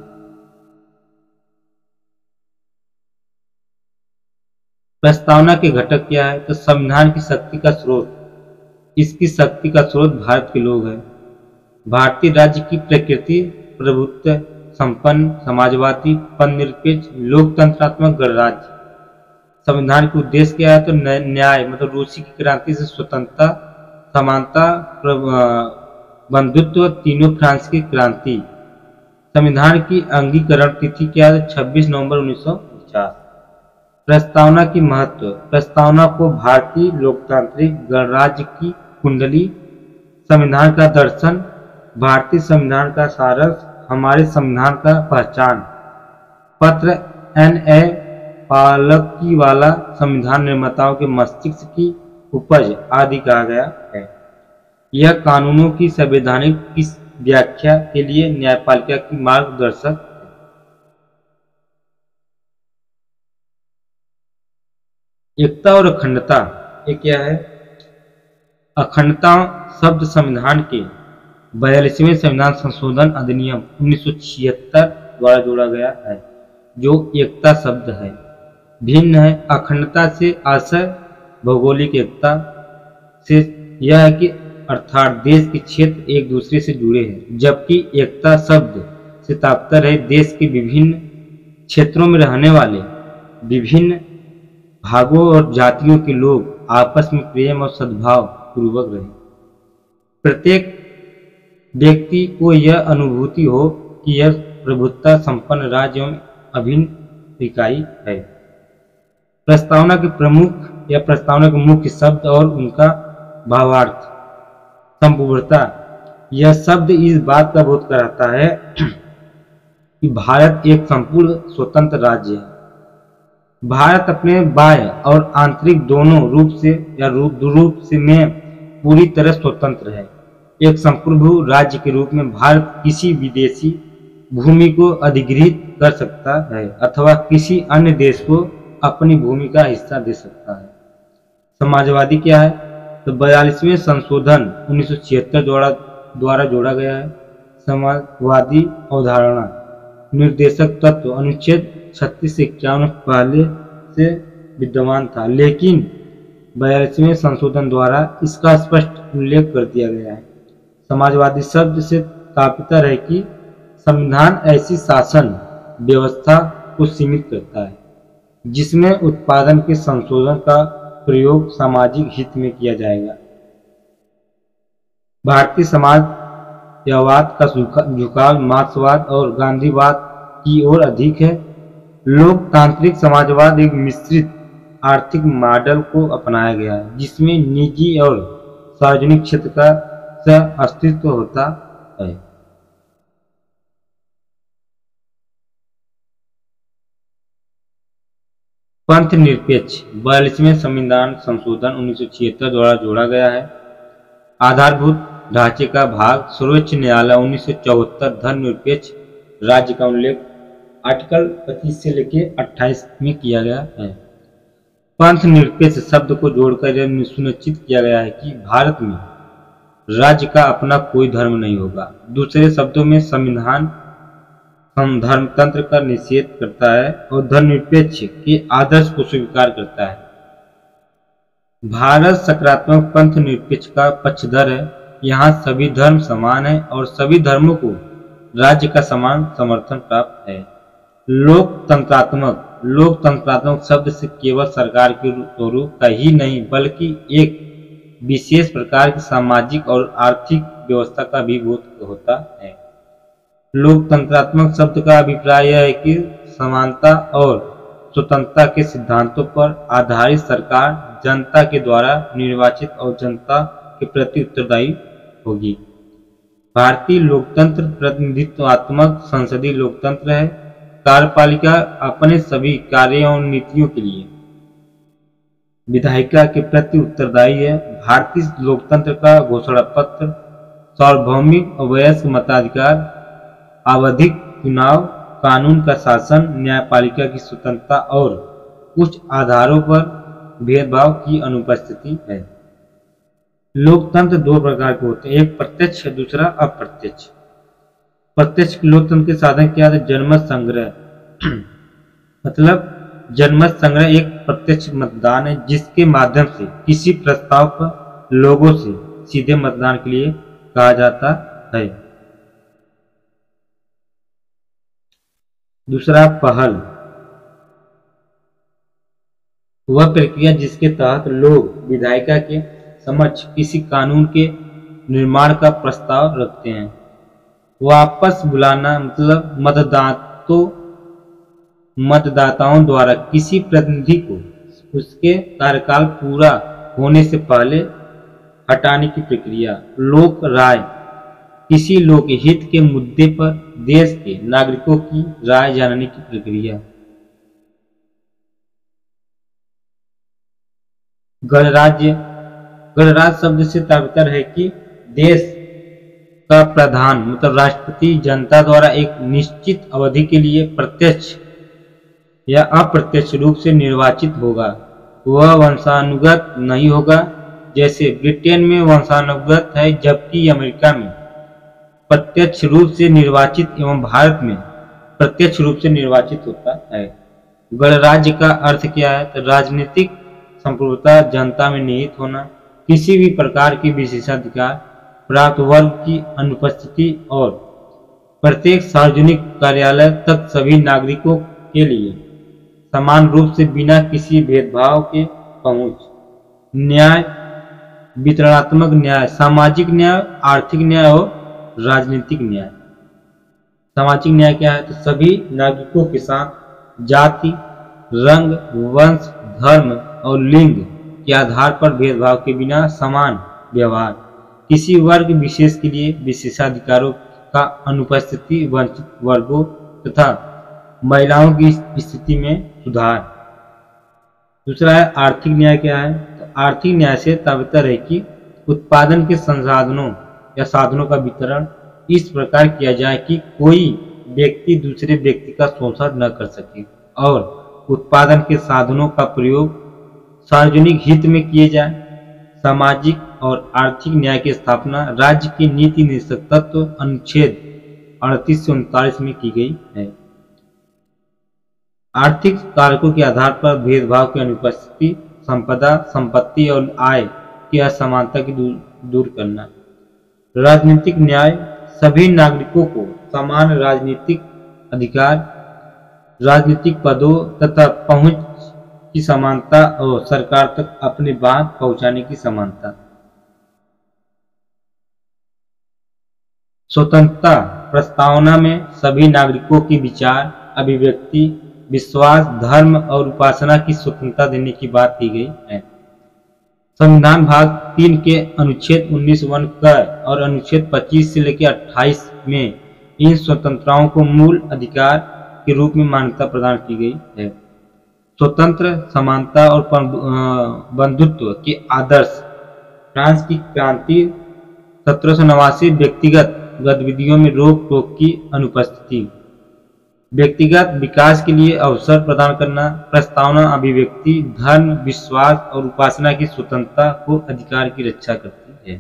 प्रस्तावना के घटक क्या है? तो संविधान की शक्ति का स्रोत। इसकी शक्ति का स्रोत भारत के लोग हैं। भारतीय राज्य की प्रकृति प्रभुत्व संपन्न, समाजवादी, पदनिरपेक्ष, लोकतंत्रात्मक गणराज्य। संविधान के उद्देश्य क्या है? तो न्याय मतलब रूसी की क्रांति से स्वतंत्रता, समानता, बंधुत्व, तीनों फ्रांस की क्रांति। संविधान की अंगीकरण तिथि क्या है? 26 नवंबर 1950। प्रस्तावना की महत्व। प्रस्तावना को भारतीय लोकतांत्रिक गणराज्य की कुंडली, संविधान का दर्शन, भारतीय संविधान का सारांश, हमारे संविधान का पहचान पत्र, N.A. पालकीवाला, संविधान निर्माताओं के मस्तिष्क की उपज आदि कहा गया है। यह कानूनों की संवैधानिक व्याख्या के लिए न्यायपालिका की मार्गदर्शक। एकता और अखंडता ये क्या है? अखंडता शब्द संविधान के 42वें संविधान संशोधन अधिनियम 1976 द्वारा जोड़ा गया है, जो एकता शब्द है। भिन्न है। अखंडता से आशय भौगोलिक एकता से यह है कि अर्थात देश के क्षेत्र एक दूसरे से जुड़े हैं, जबकि एकता शब्द से तात्पर्य है देश के विभिन्न क्षेत्रों में रहने वाले विभिन्न भागों और जातियों के लोग आपस में प्रेम और सद्भाव पूर्वक रहे। प्रत्येक व्यक्ति को यह अनुभूति हो कि यह प्रभुत्ता संपन्न राज्य एवं अभिन्न इकाई है। प्रस्तावना के प्रमुख या प्रस्तावना के मुख्य शब्द और उनका भावार्थ। संपूर्णता। यह शब्द इस बात का बोध कराता है कि भारत एक संपूर्ण स्वतंत्र राज्य है। भारत अपने बाह्य और आंतरिक दोनों रूप से या रूप से में पूरी तरह स्वतंत्र है। एक संप्रभु राज्य के रूप में भारत किसी विदेशी भूमि को अधिग्रहित कर सकता है अथवा किसी अन्य देश को अपनी भूमि का हिस्सा दे सकता है। समाजवादी क्या है? तो 42वें संशोधन 1976 द्वारा जोड़ा गया है। समाजवादी अवधारणा निर्देशक तत्व अनुच्छेद 36 से 51 पहले से विद्यमान था, लेकिन 42वें संशोधन द्वारा इसका स्पष्ट उल्लेख कर दिया गया है। समाजवादी शब्द से तात्पर्य है कि संविधान ऐसी शासन व्यवस्था को सीमित करता है जिसमें उत्पादन के संशोधन का प्रयोग सामाजिक हित में किया जाएगा। भारतीय समाजवाद का झुकाव मार्क्सवाद और गांधीवाद की ओर अधिक है। लोकतांत्रिक समाजवाद एक मिश्रित आर्थिक मॉडल को अपनाया गया है जिसमें निजी और सार्वजनिक क्षेत्र का सह अस्तित्व होता है। पंथ निरपेक्ष 42वें संविधान संशोधन 1976 द्वारा जोड़ा गया है। आधारभूत ढांचे का भाग सर्वोच्च न्यायालय 1974 धर्मनिरपेक्ष राज्य का उल्लेख आर्टिकल 25 से लेकर 28 में किया गया है। पंथ निरपेक्ष शब्द को जोड़कर यह सुनिश्चित किया गया है कि भारत में राज्य का अपना कोई धर्म नहीं होगा। दूसरे शब्दों में संविधान धर्मतंत्र का निषेध करता है और धर्मनिरपेक्ष के आदर्श को स्वीकार करता है। भारत सकारात्मक पंथ निरपेक्ष का पक्षधर है। यहाँ सभी धर्म समान है और सभी धर्मों को राज्य का समान समर्थन प्राप्त है। लोकतंत्रात्मक शब्द से केवल सरकार के स्वरूप का ही नहीं बल्कि एक विशेष प्रकार की सामाजिक और आर्थिक व्यवस्था का भी बोध होता है। लोकतंत्रात्मक शब्द का अभिप्राय यह है कि समानता और स्वतंत्रता के सिद्धांतों पर आधारित सरकार जनता के द्वारा निर्वाचित और जनता के प्रति उत्तरदायी होगी। भारतीय लोकतंत्र प्रतिनिधित्वात्मक संसदीय लोकतंत्र है। कार्यपालिका अपने सभी कार्यों और नीतियों के लिए विधायिका के प्रति उत्तरदायी है। भारतीय लोकतंत्र का घोषणा पत्र, सार्वभौमिक और वयस्क मताधिकार, आवधिक चुनाव, कानून का शासन, न्यायपालिका की स्वतंत्रता और कुछ आधारों पर भेदभाव की अनुपस्थिति है। लोकतंत्र दो प्रकार के होते हैं, एक प्रत्यक्ष है, दूसरा अप्रत्यक्ष। प्रत्यक्ष लोकतंत्र के साधन क्या है? जनमत संग्रह मतलब जनमत संग्रह एक प्रत्यक्ष मतदान है जिसके माध्यम से किसी प्रस्ताव पर लोगों से सीधे मतदान के लिए कहा जाता है। दूसरा पहल, वह प्रक्रिया जिसके तहत लोग विधायिका के समक्ष किसी कानून के निर्माण का प्रस्ताव रखते हैं। वापस बुलाना मतलब मतदाताओं द्वारा किसी प्रतिनिधि को उसके कार्यकाल पूरा होने से पहले हटाने की प्रक्रिया। लोक राय, किसी लोक हित के मुद्दे पर देश के नागरिकों की राय जानने की प्रक्रिया। गणराज्य शब्द से तात्पर्य है कि देश का प्रधान मतलब राष्ट्रपति जनता द्वारा एक निश्चित अवधि के लिए प्रत्यक्ष या अप्रत्यक्ष रूप से निर्वाचित होगा। वह वंशानुगत नहीं होगा, जैसे ब्रिटेन में वंशानुगत है जबकि अमेरिका में प्रत्यक्ष रूप से निर्वाचित एवं भारत में प्रत्यक्ष रूप से निर्वाचित होता है। गणराज्य का अर्थ क्या है? तो राजनीतिक संप्रभुता जनता में निहित होना, किसी भी प्रकार की विशेषाधिकार प्राप्त वर्ग की अनुपस्थिति और प्रत्येक सार्वजनिक कार्यालय तक सभी नागरिकों के लिए समान रूप से बिना किसी भेदभाव के पहुंच। न्याय, वितरणात्मक न्याय, सामाजिक न्याय, आर्थिक न्याय और राजनीतिक न्याय। सामाजिक न्याय क्या है? तो सभी नागरिकों के साथ जाति, रंग, वंश, धर्म और लिंग के आधार पर भेदभाव के बिना समान व्यवहार। किसी वर्ग विशेष के लिए विशेषाधिकारों का अनुपस्थिति, वंचित वर्गों तथा महिलाओं की स्थिति में सुधार। दूसरा है आर्थिक न्याय क्या है? तो आर्थिक न्याय से तात्पर्य है कि उत्पादन के संसाधनों या साधनों का वितरण इस प्रकार किया जाए कि कोई व्यक्ति दूसरे व्यक्ति का शोषण न कर सके और उत्पादन के साधनों का प्रयोग सार्वजनिक हित में किए जाए। सामाजिक और आर्थिक न्याय की स्थापना राज्य की नीति निषेध तत्व अनुच्छेद 38 से 39 में की गई है। आर्थिक कारकों के आधार पर भेदभाव की अनुपस्थिति, संपदा, संपत्ति और आय की असमानता की दूर करना। राजनीतिक न्याय सभी नागरिकों को समान राजनीतिक अधिकार, राजनीतिक पदों तथा पहुंच की समानता और सरकार तक अपनी बात पहुंचाने की समानता। स्वतंत्रता प्रस्तावना में सभी नागरिकों की विचार, अभिव्यक्ति, विश्वास, धर्म और उपासना की स्वतंत्रता देने की बात की गई है। संविधान भाग 3 के अनुच्छेद 19(1) क और अनुच्छेद 25 से लेकर 28 में इन स्वतंत्रताओं को मूल अधिकार के रूप में मान्यता प्रदान की गई है। स्वतंत्र, समानता और बंधुत्व के आदर्श फ्रांस की क्रांति 1789 व्यक्तिगत गतिविधियों में रोक टोक की अनुपस्थिति, व्यक्तिगत विकास के लिए अवसर प्रदान करना, प्रस्तावना अभिव्यक्ति, धर्म, विश्वास और उपासना की स्वतंत्रता को अधिकार की रक्षा करती है।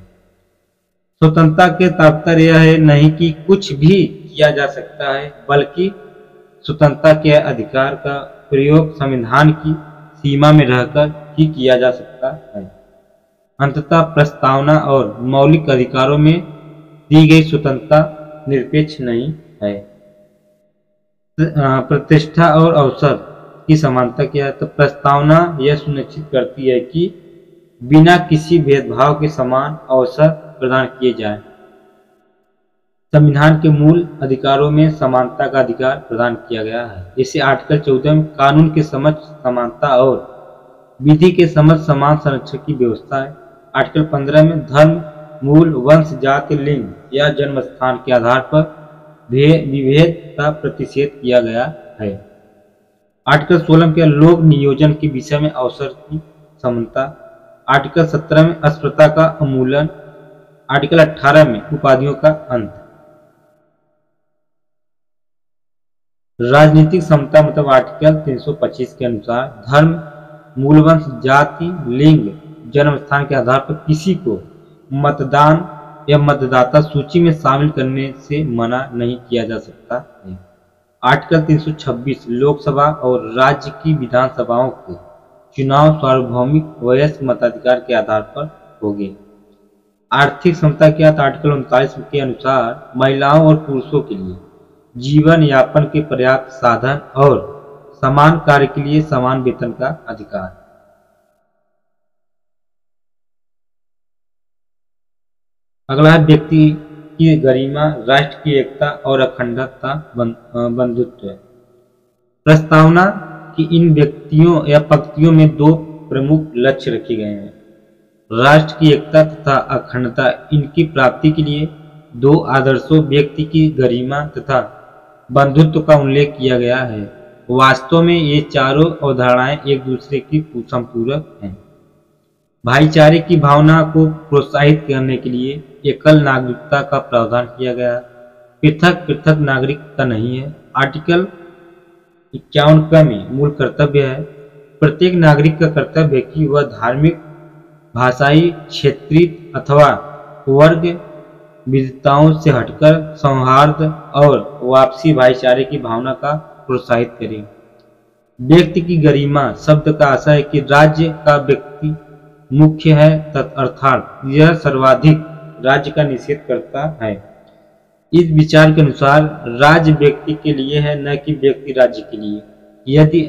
स्वतंत्रता के तात्पर्य यह है नहीं कि कुछ भी किया जा सकता है, बल्कि स्वतंत्रता के अधिकार का प्रयोग संविधान की सीमा में रहकर ही किया जा सकता है। अंततः प्रस्तावना और मौलिक अधिकारों में दी गई स्वतंत्रता निरपेक्ष नहीं है। प्रतिष्ठा और अवसर की समानता क्या है? तो प्रस्तावना यह सुनिश्चित करती है कि बिना किसी भेदभाव के समान अवसर प्रदान किए जाएं। संविधान के मूल अधिकारों में समानता का अधिकार प्रदान किया गया है। जैसे आर्टिकल 14 में कानून के समक्ष समानता और विधि के समक्ष समान संरक्षण की व्यवस्था है। आर्टिकल 15 में धर्म, मूल, वंश, जाति, लिंग या जन्म स्थान के आधार पर विभेद का प्रतिषेध किया गया है। आर्टिकल 16 के लोक नियोजन के विषय में अवसर की समानता। आर्टिकल 17 में अस्पृश्यता का उन्मूलन। आर्टिकल 18 में उपाधियों का अंत। राजनीतिक समता मतलब आर्टिकल 325 के अनुसार धर्म, मूलवंश, जाति, लिंग, जन्म स्थान के आधार पर किसी को मतदान या मतदाता सूची में शामिल करने से मना नहीं किया जा सकता है। आर्टिकल 326 लोकसभा और राज्य की विधानसभाओं के चुनाव सार्वभौमिक वयस्क मताधिकार के आधार पर होंगे। आर्थिक समता के तहत आर्टिकल 39 के अनुसार महिलाओं और पुरुषों के लिए जीवन यापन के पर्याप्त साधन और समान कार्य के लिए समान वेतन का अधिकार। अगला है व्यक्ति की गरिमा, राष्ट्र की एकता और अखंडता, बंधुत्व। प्रस्तावना की इन व्यक्तियों या पंक्तियों में दो प्रमुख लक्ष्य रखे गए हैं। राष्ट्र की एकता तथा अखंडता, इनकी प्राप्ति के लिए दो आदर्शों व्यक्ति की गरिमा तथा बंधुत्व का उल्लेख किया गया है। वास्तव में ये चारों अवधारणाएं एक दूसरे की संपूरक हैं। भाईचारे की भावना को प्रोत्साहित करने के लिए एकल नागरिकता का प्रावधान किया गया। पृथक पृथक नागरिकता नहीं है। आर्टिकल 51 का में मूल कर्तव्य है। प्रत्येक नागरिक का कर्तव्य है कि वह धार्मिक, भाषाई, क्षेत्रीय अथवा वर्ग विविधताओं से हटकर सौहार्द और आपसी भाईचारे की भावना का प्रोत्साहित करे। व्यक्ति की गरिमा शब्द का आशय है कि राज्य का व्यक्ति मुख्य है, अर्थात यह सर्वाधिक राज्य का निषेध करता है। इस विचार के अनुसार राज्य व्यक्ति के लिए है, न कि व्यक्ति राज्य के लिए। यदि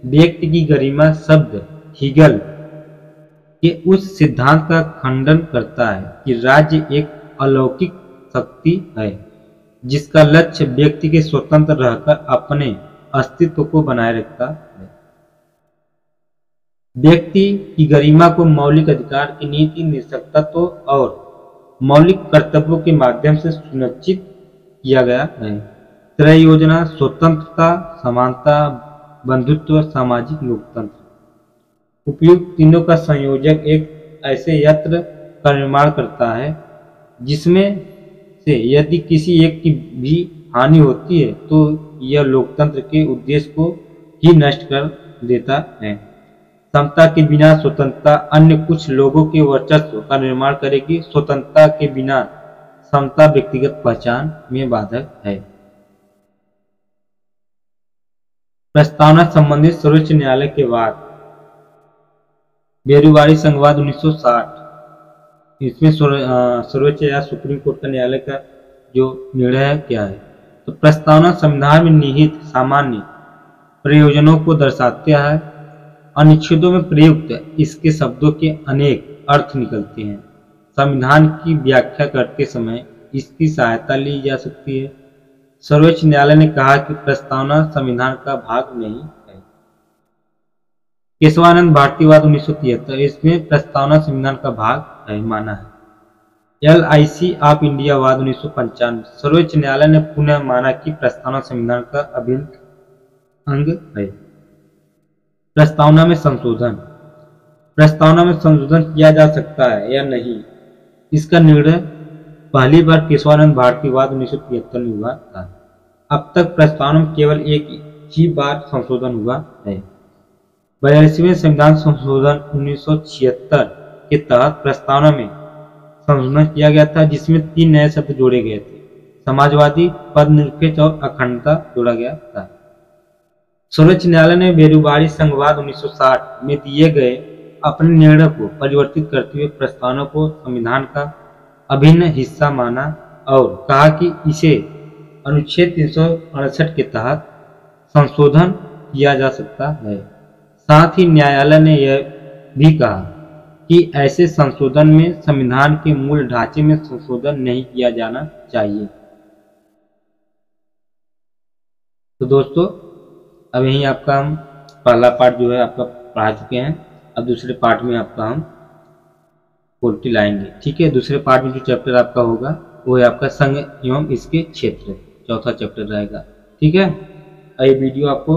व्यक्ति की गरिमा शब्द हीगल के उस सिद्धांत का खंडन करता है कि राज्य एक अलौकिक शक्ति है जिसका लक्ष्य व्यक्ति के स्वतंत्र रहकर अपने अस्तित्व को बनाए रखता है। व्यक्ति की गरिमा को मौलिक अधिकार की नीति, निष्पक्षता और मौलिक कर्तव्यों के माध्यम से सुनिश्चित किया गया है। त्रय योजना स्वतंत्रता, समानता, बंधुत्व, सामाजिक लोकतंत्र। उपयुक्त तीनों का संयोजक एक ऐसे यंत्र का निर्माण करता है जिसमें से यदि किसी एक की भी हानि होती है तो यह लोकतंत्र के उद्देश्य को ही नष्ट कर देता है। समता के बिना स्वतंत्रता अन्य कुछ लोगों के वर्चस्व का निर्माण करेगी। स्वतंत्रता के बिना समता व्यक्तिगत पहचान में बाधक है। प्रस्तावना संबंधित सर्वोच्च न्यायालय के बाद बेरुवारी संघवाद 1960, इसमें सर्वोच्च या सुप्रीम कोर्ट का न्यायालय का जो निर्णय है क्या है। तो प्रस्तावना संविधान में निहित सामान्य प्रयोजनों को दर्शाते हैं। अनुच्छेदों में प्रयुक्त इसके शब्दों के अनेक अर्थ निकलते हैं। संविधान की व्याख्या करते समय इसकी सहायता ली जा सकती है। सर्वोच्च न्यायालय ने कहा कि प्रस्तावना संविधान का भाग नहीं है। केशवानंद भारतीवाद 1973, इसमें प्रस्तावना संविधान का भाग है माना है। LIC ऑफ इंडिया वाद 1995, सर्वोच्च न्यायालय ने पुनः माना कि प्रस्तावना संविधान का अभिन्न अंग है। प्रस्तावना में संशोधन, प्रस्तावना में संशोधन किया जा सकता है या नहीं, इसका निर्णय पहली बार केशवानंद भारतीवाद 1973 में हुआ था। अब तक प्रस्तावना में केवल एक ही बार संशोधन हुआ है। 42वें संविधान संशोधन 1976 के तहत प्रस्तावना में संशोधन किया गया था, जिसमें 3 नए शब्द जोड़े गए थे। समाजवादी, पदनिरपेक्ष और अखंडता जोड़ा गया था। सर्वोच्च न्यायालय ने बेरुबारी संघवाद 1960 में दिए गए अपने निर्णय को परिवर्तित करते हुए प्रस्तावना को संविधान का अभिन्न हिस्सा माना और कहा कि इसे अनुच्छेद 368 के तहत संशोधन किया जा सकता है। साथ ही न्यायालय ने यह भी कहा कि ऐसे संशोधन में संविधान के मूल ढांचे में संशोधन नहीं किया जाना चाहिए। तो दोस्तों, अब यही आपका हम पहला पार्ट जो है आपका पढ़ा चुके हैं। अब दूसरे पार्ट में आपका हम पोलिटी लाएंगे। ठीक है, दूसरे पार्ट में जो चैप्टर आपका होगा वो है आपका संघ एवं इसके क्षेत्र, चौथा चैप्टर रहेगा। ठीक है, ये वीडियो आपको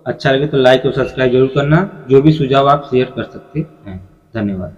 अच्छा लगे तो लाइक और सब्सक्राइब जरूर करना। जो भी सुझाव आप शेयर कर सकते हैं। धन्यवाद।